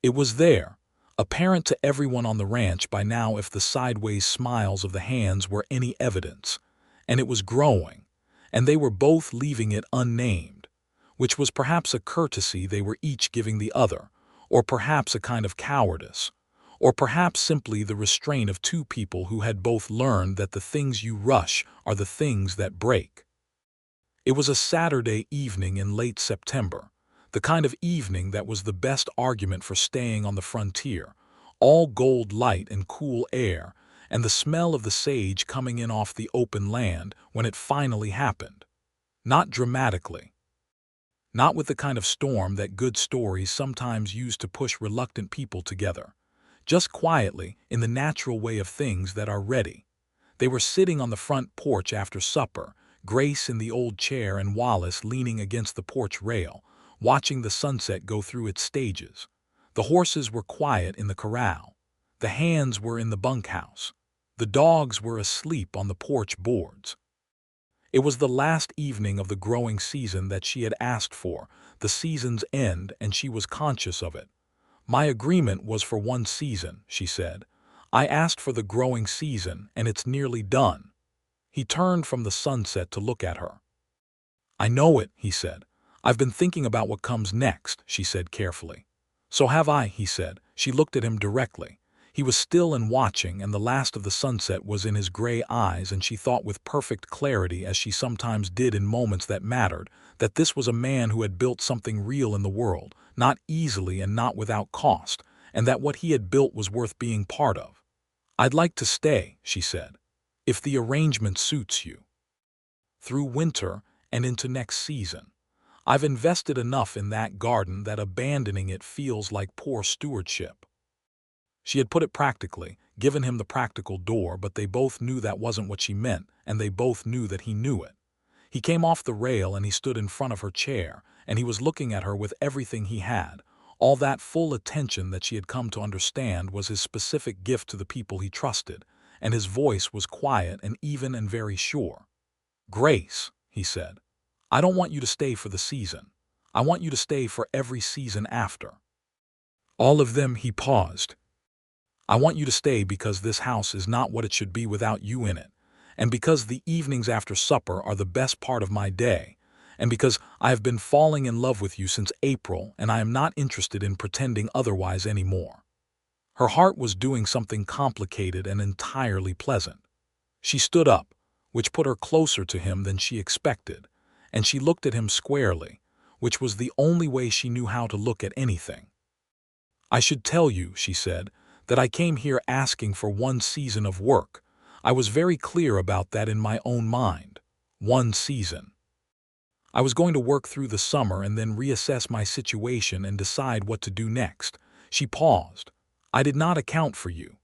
It was there, apparent to everyone on the ranch by now if the sideways smiles of the hands were any evidence, and it was growing, and they were both leaving it unnamed, which was perhaps a courtesy they were each giving the other, or perhaps a kind of cowardice, or perhaps simply the restraint of 2 people who had both learned that the things you rush are the things that break. It was a Saturday evening in late September, the kind of evening that was the best argument for staying on the frontier, all gold light and cool air, and the smell of the sage coming in off the open land when it finally happened. Not dramatically. Not with the kind of storm that good stories sometimes use to push reluctant people together. Just quietly, in the natural way of things that are ready. They were sitting on the front porch after supper, Grace in the old chair and Wallace leaning against the porch rail, watching the sunset go through its stages. The horses were quiet in the corral. The hands were in the bunkhouse. The dogs were asleep on the porch boards. It was the last evening of the growing season that she had asked for, the season's end, and she was conscious of it. "My agreement was for 1 season," she said. "I asked for the growing season, and it's nearly done." He turned from the sunset to look at her. "I know it," he said. "I've been thinking about what comes next," she said carefully. "So have I," he said. She looked at him directly. He was still and watching, and the last of the sunset was in his gray eyes, and she thought with perfect clarity, as she sometimes did in moments that mattered, that this was a man who had built something real in the world, not easily and not without cost, and that what he had built was worth being part of. "I'd like to stay," she said, "if the arrangement suits you. Through winter and into next season. I've invested enough in that garden that abandoning it feels like poor stewardship." She had put it practically, given him the practical door, but they both knew that wasn't what she meant, and they both knew that he knew it. He came off the rail and he stood in front of her chair, and he was looking at her with everything he had. All that full attention that she had come to understand was his specific gift to the people he trusted, and his voice was quiet and even and very sure. "Grace," he said, "I don't want you to stay for the season. I want you to stay for every season after." "All of them," he paused. "I want you to stay because this house is not what it should be without you in it, and because the evenings after supper are the best part of my day, and because I have been falling in love with you since April, and I am not interested in pretending otherwise anymore." Her heart was doing something complicated and entirely pleasant. She stood up, which put her closer to him than she expected, and she looked at him squarely, which was the only way she knew how to look at anything. "I should tell you," she said, "that I came here asking for 1 season of work. I was very clear about that in my own mind. 1 season. I was going to work through the summer and then reassess my situation and decide what to do next." She paused. "I did not account for you."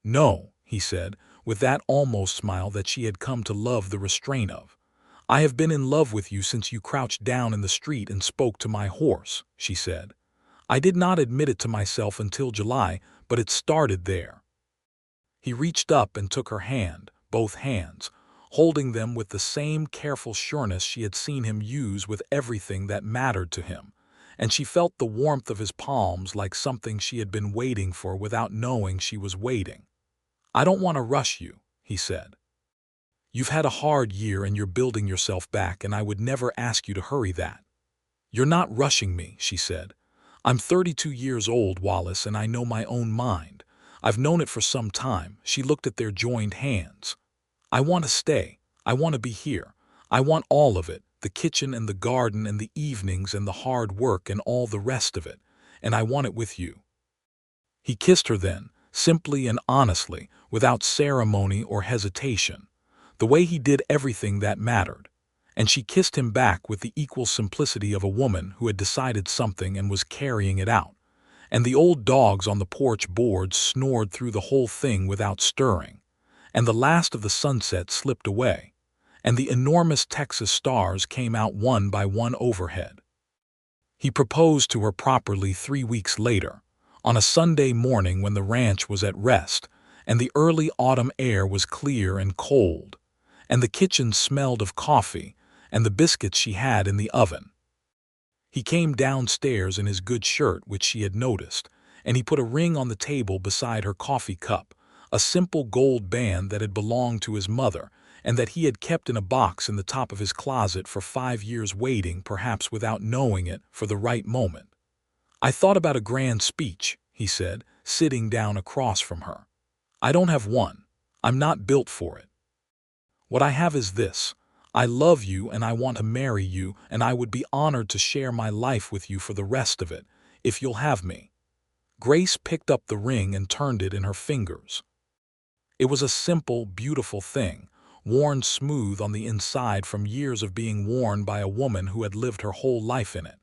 "No," he said, with that almost smile that she had come to love the restraint of. "I have been in love with you since you crouched down in the street and spoke to my horse," she said. "I did not admit it to myself until July, but it started there." He reached up and took her hand, both hands, holding them with the same careful sureness she had seen him use with everything that mattered to him, and she felt the warmth of his palms like something she had been waiting for without knowing she was waiting. "I don't want to rush you," he said. "You've had a hard year and you're building yourself back, and I would never ask you to hurry that." "You're not rushing me," she said. "I'm 32 years old, Wallace, and I know my own mind. I've known it for some time." She looked at their joined hands. "I want to stay. I want to be here. I want all of it, the kitchen and the garden and the evenings and the hard work and all the rest of it, and I want it with you." He kissed her then, simply and honestly, without ceremony or hesitation, the way he did everything that mattered, and she kissed him back with the equal simplicity of a woman who had decided something and was carrying it out, and the old dogs on the porch boards snored through the whole thing without stirring, and the last of the sunset slipped away, and the enormous Texas stars came out one by one overhead. He proposed to her properly 3 weeks later, on a Sunday morning when the ranch was at rest, and the early autumn air was clear and cold, and the kitchen smelled of coffee and the biscuits she had in the oven. He came downstairs in his good shirt, which she had noticed, and he put a ring on the table beside her coffee cup, a simple gold band that had belonged to his mother and that he had kept in a box in the top of his closet for 5 years, waiting, perhaps without knowing it, for the right moment. "I thought about a grand speech," he said, sitting down across from her. "I don't have one. I'm not built for it. What I have is this. I love you and I want to marry you, and I would be honored to share my life with you for the rest of it, if you'll have me." Grace picked up the ring and turned it in her fingers. It was a simple, beautiful thing, worn smooth on the inside from years of being worn by a woman who had lived her whole life in it.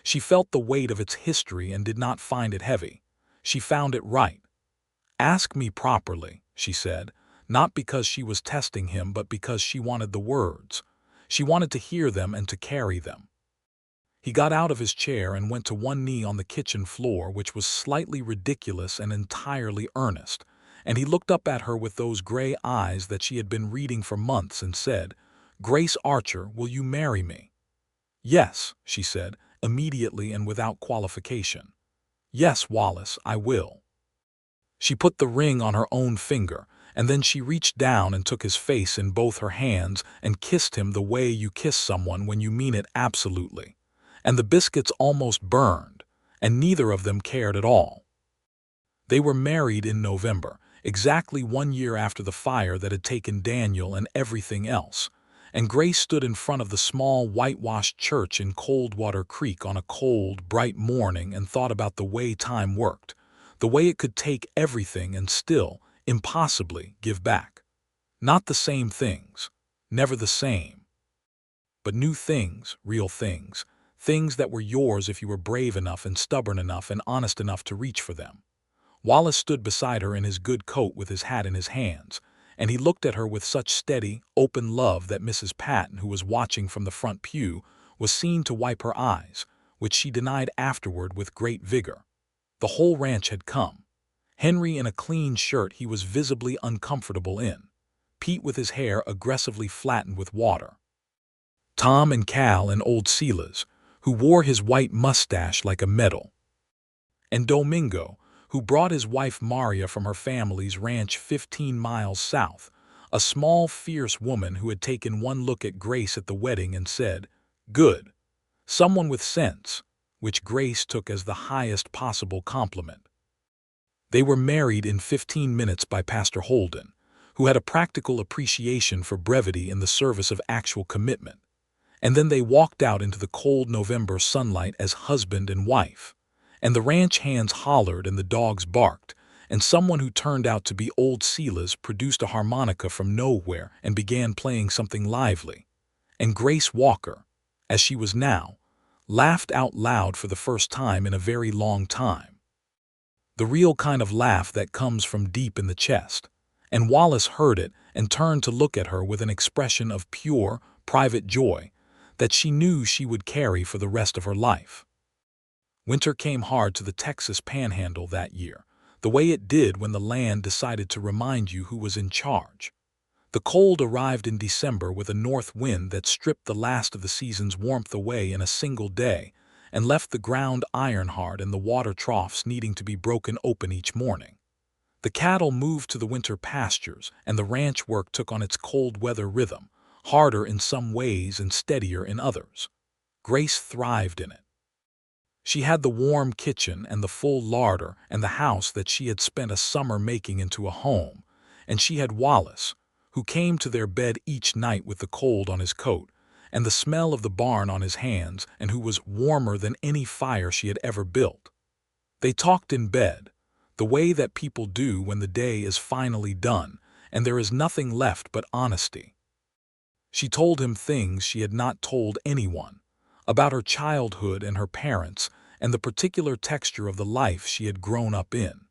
She felt the weight of its history and did not find it heavy. She found it right. "Ask me properly," she said, not because she was testing him, but because she wanted the words. She wanted to hear them and to carry them. He got out of his chair and went to one knee on the kitchen floor, which was slightly ridiculous and entirely earnest, and he looked up at her with those gray eyes that she had been reading for months and said, "Grace Archer, will you marry me?" "Yes," she said, immediately and without qualification. "Yes, Wallace, I will." She put the ring on her own finger, and then she reached down and took his face in both her hands and kissed him the way you kiss someone when you mean it absolutely. And the biscuits almost burned, and neither of them cared at all. They were married in November, exactly 1 year after the fire that had taken Daniel and everything else, and Grace stood in front of the small whitewashed church in Coldwater Creek on a cold, bright morning and thought about the way time worked, the way it could take everything and still, impossibly, give back. Not the same things, never the same, but new things, real things, things that were yours if you were brave enough and stubborn enough and honest enough to reach for them. Wallace stood beside her in his good coat with his hat in his hands, and he looked at her with such steady, open love that Mrs. Patton, who was watching from the front pew, was seen to wipe her eyes, which she denied afterward with great vigor. The whole ranch had come. Henry in a clean shirt he was visibly uncomfortable in, Pete with his hair aggressively flattened with water, Tom and Cal in old Silas, who wore his white mustache like a medal, and Domingo, who brought his wife Maria from her family's ranch 15 miles south, a small, fierce woman who had taken one look at Grace at the wedding and said, "Good. Someone with sense," which Grace took as the highest possible compliment. They were married in 15 minutes by Pastor Holden, who had a practical appreciation for brevity in the service of actual commitment, and then they walked out into the cold November sunlight as husband and wife. And the ranch hands hollered and the dogs barked, and someone who turned out to be old Silas produced a harmonica from nowhere and began playing something lively. And Grace Walker, as she was now, laughed out loud for the first time in a very long time. The real kind of laugh that comes from deep in the chest. And Wallace heard it and turned to look at her with an expression of pure, private joy that she knew she would carry for the rest of her life. Winter came hard to the Texas Panhandle that year, the way it did when the land decided to remind you who was in charge. The cold arrived in December with a north wind that stripped the last of the season's warmth away in a single day and left the ground iron-hard and the water troughs needing to be broken open each morning. The cattle moved to the winter pastures, and the ranch work took on its cold weather rhythm, harder in some ways and steadier in others. Grace thrived in it. She had the warm kitchen and the full larder and the house that she had spent a summer making into a home, and she had Wallace, who came to their bed each night with the cold on his coat and the smell of the barn on his hands, and who was warmer than any fire she had ever built. They talked in bed, the way that people do when the day is finally done and there is nothing left but honesty. She told him things she had not told anyone, about her childhood and her parents and the particular texture of the life she had grown up in.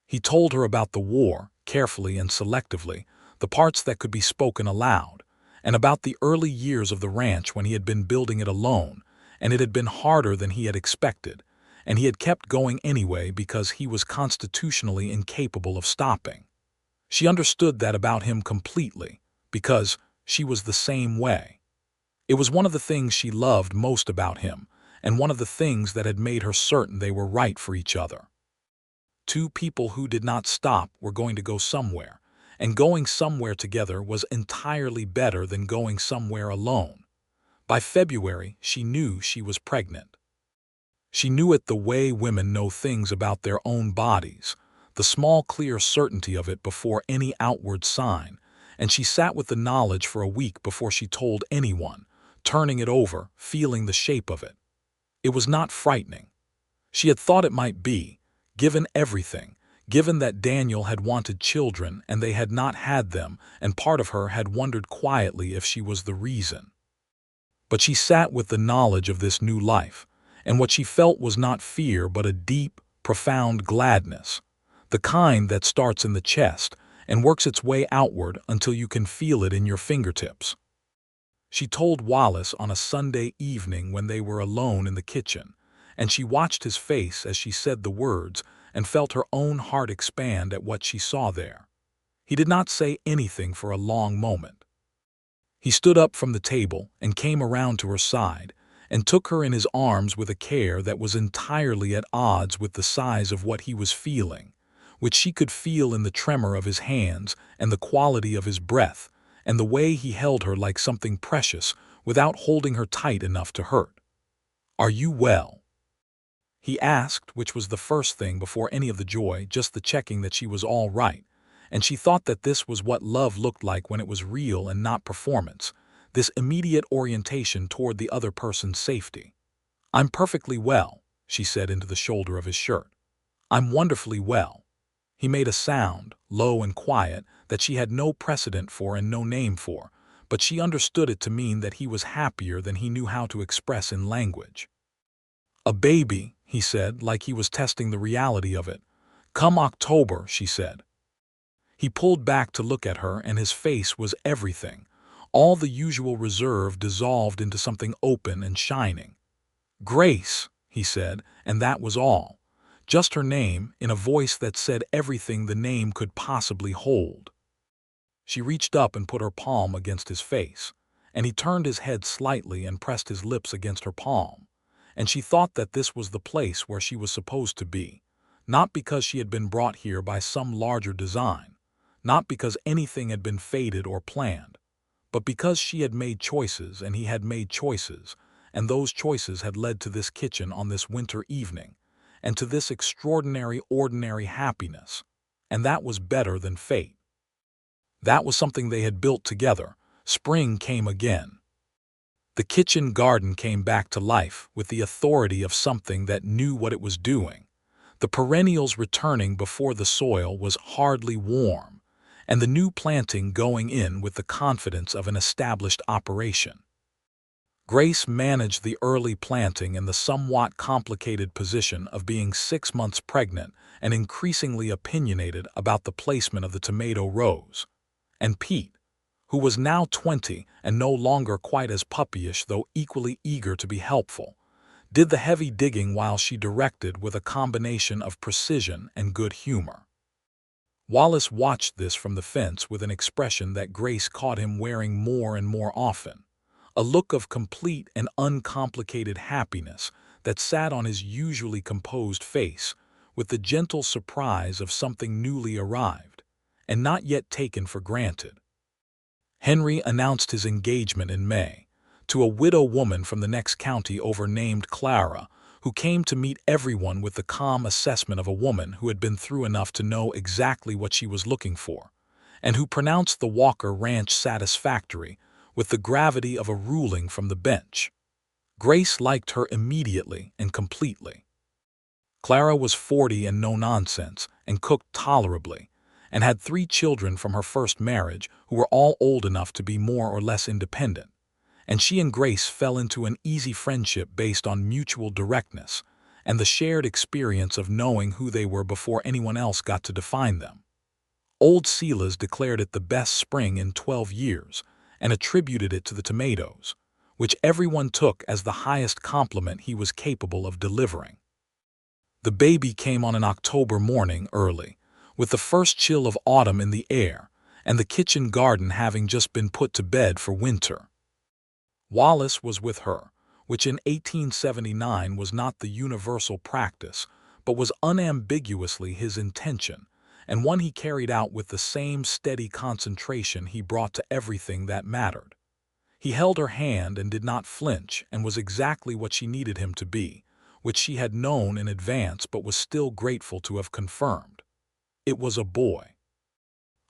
He told her about the war, carefully and selectively, the parts that could be spoken aloud, and about the early years of the ranch when he had been building it alone, and it had been harder than he had expected, and he had kept going anyway because he was constitutionally incapable of stopping. She understood that about him completely, because she was the same way. It was one of the things she loved most about him, and one of the things that had made her certain they were right for each other. Two people who did not stop were going to go somewhere, and going somewhere together was entirely better than going somewhere alone. By February, she knew she was pregnant. She knew it the way women know things about their own bodies, the small clear certainty of it before any outward sign, and she sat with the knowledge for a week before she told anyone, turning it over, feeling the shape of it. It was not frightening. She had thought it might be, given everything, given that Daniel had wanted children and they had not had them, and part of her had wondered quietly if she was the reason. But she sat with the knowledge of this new life, and what she felt was not fear but a deep, profound gladness, the kind that starts in the chest and works its way outward until you can feel it in your fingertips. She told Wallace on a Sunday evening when they were alone in the kitchen, and she watched his face as she said the words and felt her own heart expand at what she saw there. He did not say anything for a long moment. He stood up from the table and came around to her side and took her in his arms with a care that was entirely at odds with the size of what he was feeling, which she could feel in the tremor of his hands and the quality of his breath and the way he held her like something precious without holding her tight enough to hurt. "Are you well?" he asked, which was the first thing before any of the joy, just the checking that she was all right. And she thought that this was what love looked like when it was real and not performance, this immediate orientation toward the other person's safety. "I'm perfectly well," she said into the shoulder of his shirt. "I'm wonderfully well." He made a sound, low and quiet, that she had no precedent for and no name for, but she understood it to mean that he was happier than he knew how to express in language. "A baby," he said, like he was testing the reality of it. "Come October," she said. He pulled back to look at her, and his face was everything. All the usual reserve dissolved into something open and shining. "Grace," he said, and that was all. Just her name, in a voice that said everything the name could possibly hold. She reached up and put her palm against his face, and he turned his head slightly and pressed his lips against her palm. And she thought that this was the place where she was supposed to be, not because she had been brought here by some larger design, not because anything had been fated or planned, but because she had made choices and he had made choices, and those choices had led to this kitchen on this winter evening, and to this extraordinary, ordinary happiness, and that was better than fate. That was something they had built together. Spring came again. The kitchen garden came back to life with the authority of something that knew what it was doing. The perennials returning before the soil was hardly warm, and the new planting going in with the confidence of an established operation. Grace managed the early planting and the somewhat complicated position of being 6 months pregnant and increasingly opinionated about the placement of the tomato rows. And Pete, who was now 20 and no longer quite as puppyish though equally eager to be helpful, did the heavy digging while she directed with a combination of precision and good humor. Wallace watched this from the fence with an expression that Grace caught him wearing more and more often, a look of complete and uncomplicated happiness that sat on his usually composed face with the gentle surprise of something newly arrived and not yet taken for granted. Henry announced his engagement in May to a widow woman from the next county over named Clara, who came to meet everyone with the calm assessment of a woman who had been through enough to know exactly what she was looking for, and who pronounced the Walker Ranch satisfactory with the gravity of a ruling from the bench. Grace liked her immediately and completely. Clara was 40 and no nonsense, and cooked tolerably, and had 3 children from her first marriage who were all old enough to be more or less independent, and she and Grace fell into an easy friendship based on mutual directness and the shared experience of knowing who they were before anyone else got to define them. Old Silas declared it the best spring in 12 years and attributed it to the tomatoes, which everyone took as the highest compliment he was capable of delivering. The baby came on an October morning early, with the first chill of autumn in the air, and the kitchen garden having just been put to bed for winter. Wallace was with her, which in 1879 was not the universal practice, but was unambiguously his intention, and one he carried out with the same steady concentration he brought to everything that mattered. He held her hand and did not flinch and was exactly what she needed him to be, which she had known in advance but was still grateful to have confirmed. It was a boy.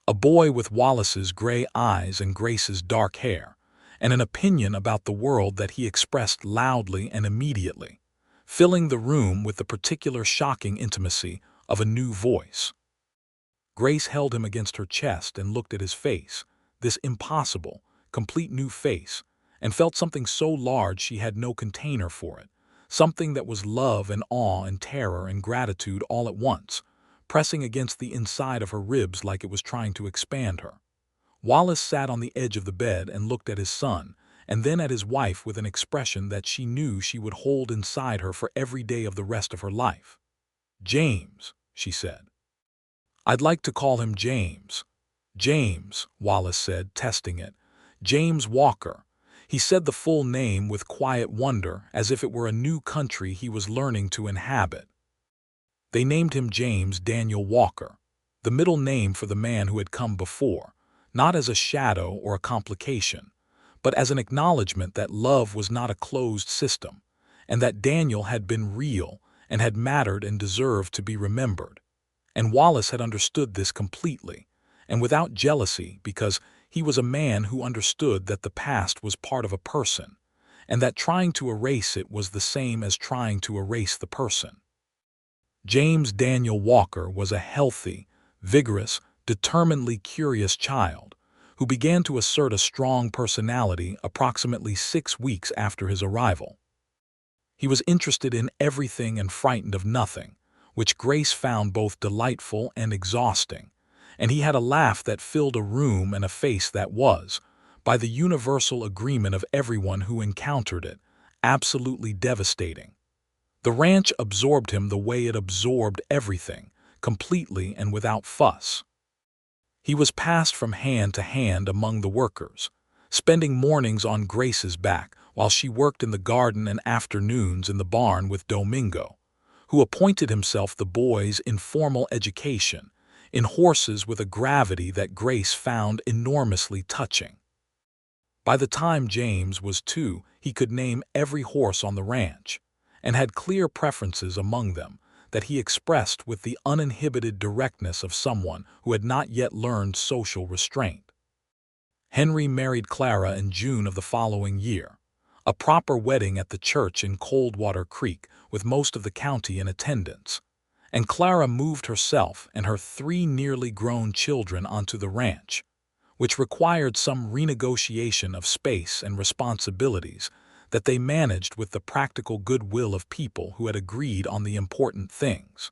A boy with Wallace's gray eyes and Grace's dark hair, and an opinion about the world that he expressed loudly and immediately, filling the room with the particular shocking intimacy of a new voice. Grace held him against her chest and looked at his face, this impossible, complete new face, and felt something so large she had no container for it, something that was love and awe and terror and gratitude all at once, pressing against the inside of her ribs like it was trying to expand her. Wallace sat on the edge of the bed and looked at his son, and then at his wife with an expression that she knew she would hold inside her for every day of the rest of her life. "James," she said. "I'd like to call him James." "James," Wallace said, testing it. James Walker. He said the full name with quiet wonder, as if it were a new country he was learning to inhabit. They named him James Daniel Walker, the middle name for the man who had come before, not as a shadow or a complication, but as an acknowledgement that love was not a closed system, and that Daniel had been real and had mattered and deserved to be remembered. And Wallace had understood this completely, and without jealousy, because he was a man who understood that the past was part of a person, and that trying to erase it was the same as trying to erase the person. James Daniel Walker was a healthy, vigorous, determinedly curious child who began to assert a strong personality approximately 6 weeks after his arrival. He was interested in everything and frightened of nothing, which Grace found both delightful and exhausting, and he had a laugh that filled a room and a face that was, by the universal agreement of everyone who encountered it, absolutely devastating. The ranch absorbed him the way it absorbed everything, completely and without fuss. He was passed from hand to hand among the workers, spending mornings on Grace's back while she worked in the garden and afternoons in the barn with Domingo, who appointed himself the boys' informal education, in horses with a gravity that Grace found enormously touching. By the time James was 2, he could name every horse on the ranch, and had clear preferences among them that he expressed with the uninhibited directness of someone who had not yet learned social restraint. Henry married Clara in June of the following year, a proper wedding at the church in Coldwater Creek with most of the county in attendance, and Clara moved herself and her 3 nearly grown children onto the ranch, which required some renegotiation of space and responsibilities that they managed with the practical goodwill of people who had agreed on the important things.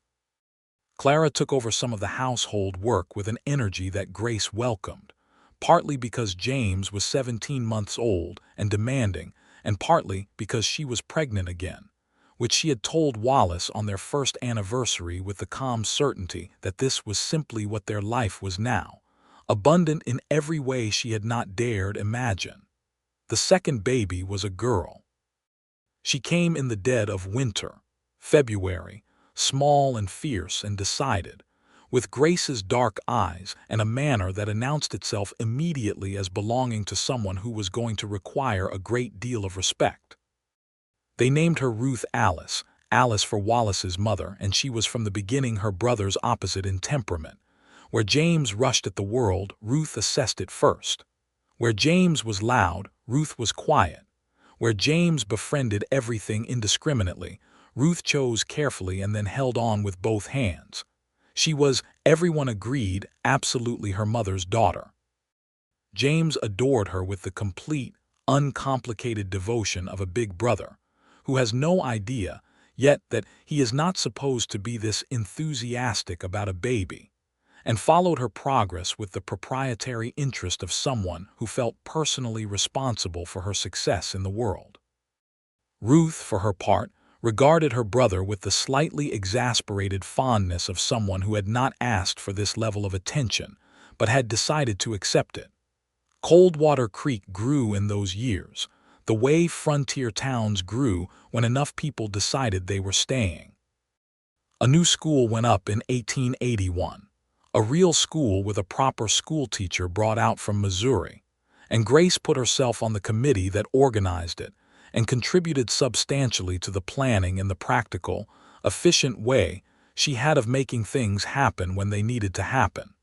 Clara took over some of the household work with an energy that Grace welcomed, partly because James was 17 months old and demanding, and partly because she was pregnant again, which she had told Wallace on their first anniversary with the calm certainty that this was simply what their life was now, abundant in every way she had not dared imagine. The second baby was a girl. She came in the dead of winter, February, small and fierce and decided, with Grace's dark eyes and a manner that announced itself immediately as belonging to someone who was going to require a great deal of respect. They named her Ruth Alice, Alice for Wallace's mother, and she was from the beginning her brother's opposite in temperament. Where James rushed at the world, Ruth assessed it first. Where James was loud, Ruth was quiet. Where James befriended everything indiscriminately, Ruth chose carefully and then held on with both hands. She was, everyone agreed, absolutely her mother's daughter. James adored her with the complete, uncomplicated devotion of a big brother, who has no idea, yet, that he is not supposed to be this enthusiastic about a baby, and followed her progress with the proprietary interest of someone who felt personally responsible for her success in the world. Ruth, for her part, regarded her brother with the slightly exasperated fondness of someone who had not asked for this level of attention, but had decided to accept it. Coldwater Creek grew in those years, the way frontier towns grew when enough people decided they were staying. A new school went up in 1881. A real school with a proper schoolteacher brought out from Missouri, and Grace put herself on the committee that organized it and contributed substantially to the planning and the practical, efficient way she had of making things happen when they needed to happen.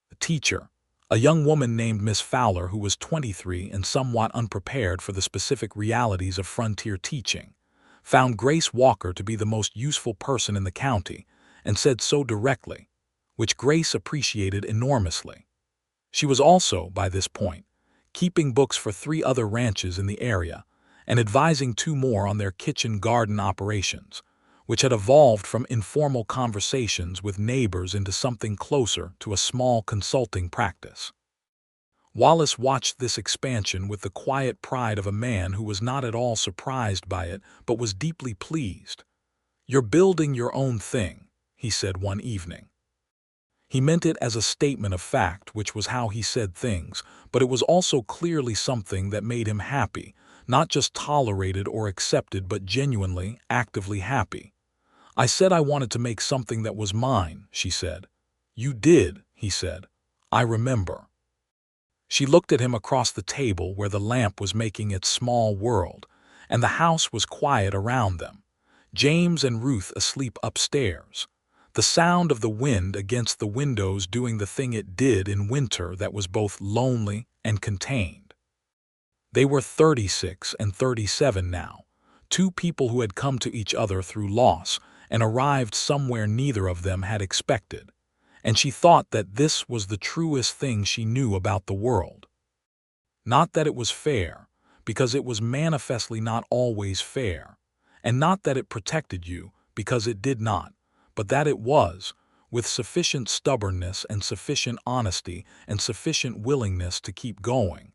The teacher, a young woman named Miss Fowler who was 23 and somewhat unprepared for the specific realities of frontier teaching, found Grace Walker to be the most useful person in the county and said so directly, which Grace appreciated enormously. She was also, by this point, keeping books for 3 other ranches in the area and advising 2 more on their kitchen garden operations, which had evolved from informal conversations with neighbors into something closer to a small consulting practice. Wallace watched this expansion with the quiet pride of a man who was not at all surprised by it but was deeply pleased. "You're building your own thing," he said one evening. He meant it as a statement of fact, which was how he said things, but it was also clearly something that made him happy, not just tolerated or accepted, but genuinely, actively happy. I said I wanted to make something that was mine, she said. You did, he said. I remember. She looked at him across the table where the lamp was making its small world, and the house was quiet around them. James and Ruth asleep upstairs. The sound of the wind against the windows doing the thing it did in winter that was both lonely and contained. They were 36 and 37 now, two people who had come to each other through loss and arrived somewhere neither of them had expected, and she thought that this was the truest thing she knew about the world. Not that it was fair, because it was manifestly not always fair, and not that it protected you, because it did not, but that it was, with sufficient stubbornness and sufficient honesty and sufficient willingness to keep going,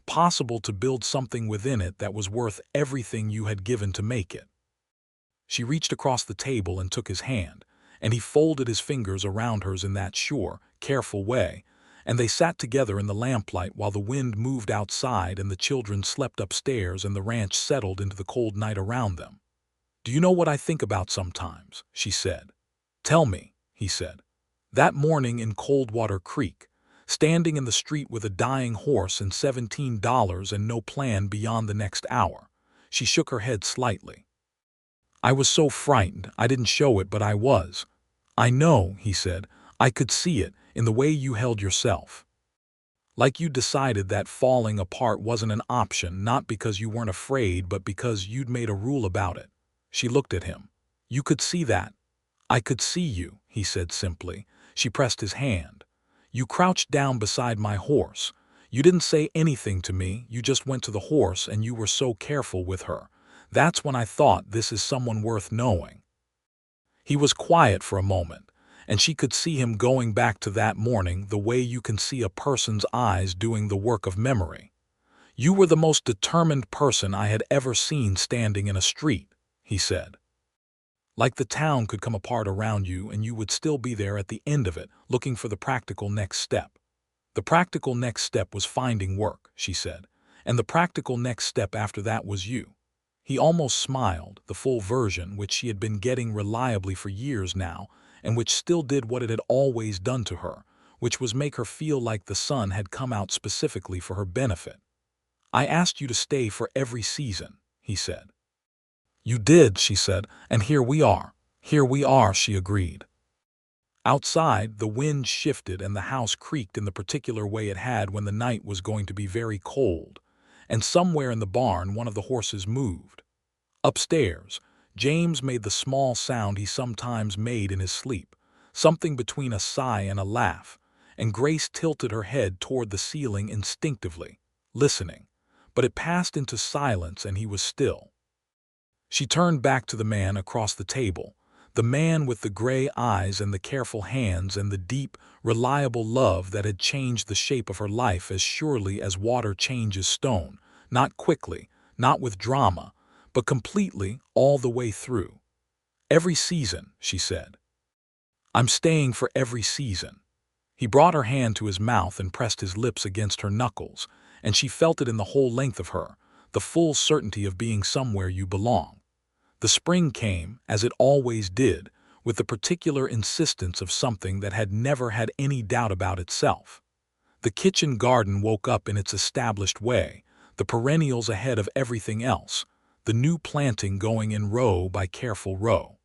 possible to build something within it that was worth everything you had given to make it. She reached across the table and took his hand, and he folded his fingers around hers in that sure, careful way, and they sat together in the lamplight while the wind moved outside and the children slept upstairs and the ranch settled into the cold night around them. Do you know what I think about sometimes? She said. Tell me, he said. That morning in Coldwater Creek, standing in the street with a dying horse and $17 and no plan beyond the next hour. She shook her head slightly. I was so frightened, I didn't show it, but I was. I know, he said. I could see it in the way you held yourself. Like you decided that falling apart wasn't an option, not because you weren't afraid, but because you'd made a rule about it. She looked at him. You could see that. I could see you, he said simply. She pressed his hand. You crouched down beside my horse. You didn't say anything to me, you just went to the horse and you were so careful with her. That's when I thought this is someone worth knowing. He was quiet for a moment, and she could see him going back to that morning the way you can see a person's eyes doing the work of memory. You were the most determined person I had ever seen standing in a street, he said. Like the town could come apart around you and you would still be there at the end of it, looking for the practical next step. The practical next step was finding work, she said, and the practical next step after that was you. He almost smiled, the full version which she had been getting reliably for years now, and which still did what it had always done to her, which was make her feel like the sun had come out specifically for her benefit. I asked you to stay for every season, he said. You did, she said, and here we are. Here we are, she agreed. Outside, the wind shifted and the house creaked in the particular way it had when the night was going to be very cold, and somewhere in the barn one of the horses moved. Upstairs, James made the small sound he sometimes made in his sleep, something between a sigh and a laugh, and Grace tilted her head toward the ceiling instinctively, listening, but it passed into silence and he was still. She turned back to the man across the table, the man with the gray eyes and the careful hands and the deep, reliable love that had changed the shape of her life as surely as water changes stone, not quickly, not with drama, but completely all the way through. Every season, she said. I'm staying for every season. He brought her hand to his mouth and pressed his lips against her knuckles, and she felt it in the whole length of her, the full certainty of being somewhere you belong. The spring came, as it always did, with the particular insistence of something that had never had any doubt about itself. The kitchen garden woke up in its established way, the perennials ahead of everything else, the new planting going in row by careful row.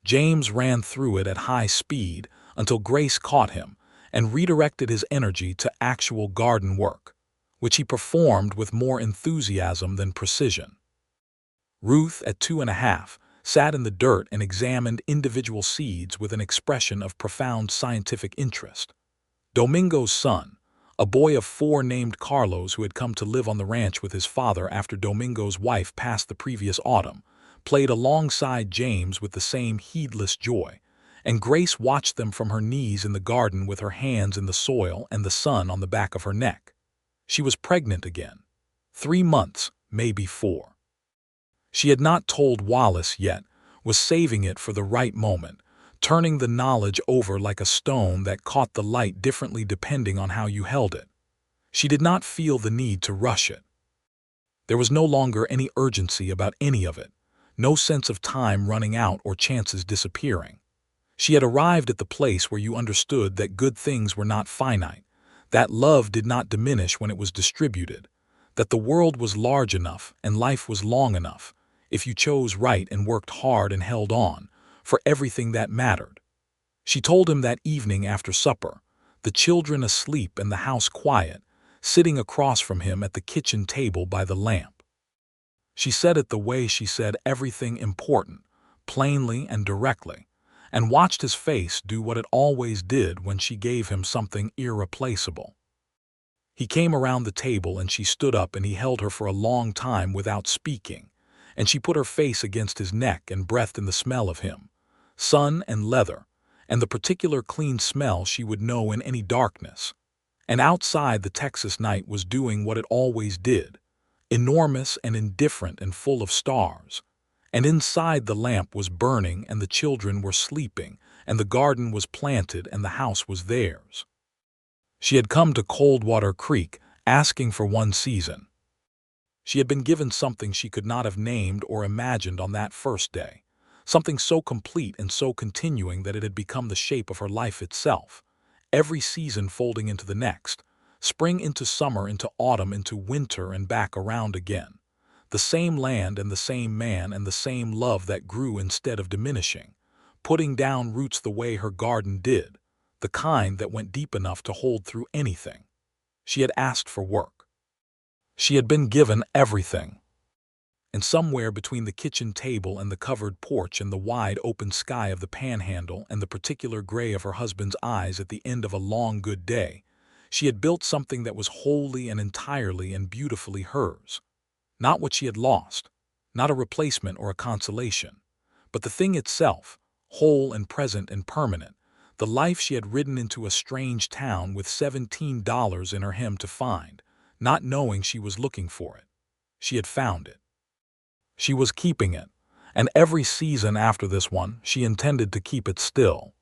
James ran through it at high speed until Grace caught him and redirected his energy to actual garden work, which he performed with more enthusiasm than precision. Ruth, at 2.5, sat in the dirt and examined individual seeds with an expression of profound scientific interest. Domingo's son, a boy of 4 named Carlos who had come to live on the ranch with his father after Domingo's wife passed the previous autumn, played alongside James with the same heedless joy, and Grace watched them from her knees in the garden with her hands in the soil and the sun on the back of her neck. She was pregnant again. 3 months, maybe 4. She had not told Wallace yet, was saving it for the right moment, turning the knowledge over like a stone that caught the light differently depending on how you held it. She did not feel the need to rush it. There was no longer any urgency about any of it, no sense of time running out or chances disappearing. She had arrived at the place where you understood that good things were not finite, that love did not diminish when it was distributed, that the world was large enough and life was long enough, if you chose right and worked hard and held on, for everything that mattered. She told him that evening after supper, the children asleep and the house quiet, sitting across from him at the kitchen table by the lamp. She said it the way she said everything important, plainly and directly, and watched his face do what it always did when she gave him something irreplaceable. He came around the table and she stood up and he held her for a long time without speaking, and she put her face against his neck and breathed in the smell of him, sun and leather, and the particular clean smell she would know in any darkness. And outside the Texas night was doing what it always did, enormous and indifferent and full of stars. And inside the lamp was burning and the children were sleeping and the garden was planted and the house was theirs. She had come to Coldwater Creek asking for one season. She had been given something she could not have named or imagined on that first day, something so complete and so continuing that it had become the shape of her life itself, every season folding into the next, spring into summer, into autumn, into winter, and back around again. The same land and the same man and the same love that grew instead of diminishing, putting down roots the way her garden did, the kind that went deep enough to hold through anything. She had asked for work. She had been given everything. And somewhere between the kitchen table and the covered porch and the wide open sky of the Panhandle and the particular gray of her husband's eyes at the end of a long good day, she had built something that was wholly and entirely and beautifully hers. Not what she had lost, not a replacement or a consolation, but the thing itself, whole and present and permanent, the life she had ridden into a strange town with $17 in her hem to find, not knowing she was looking for it. She had found it. She was keeping it, and every season after this one she intended to keep it still.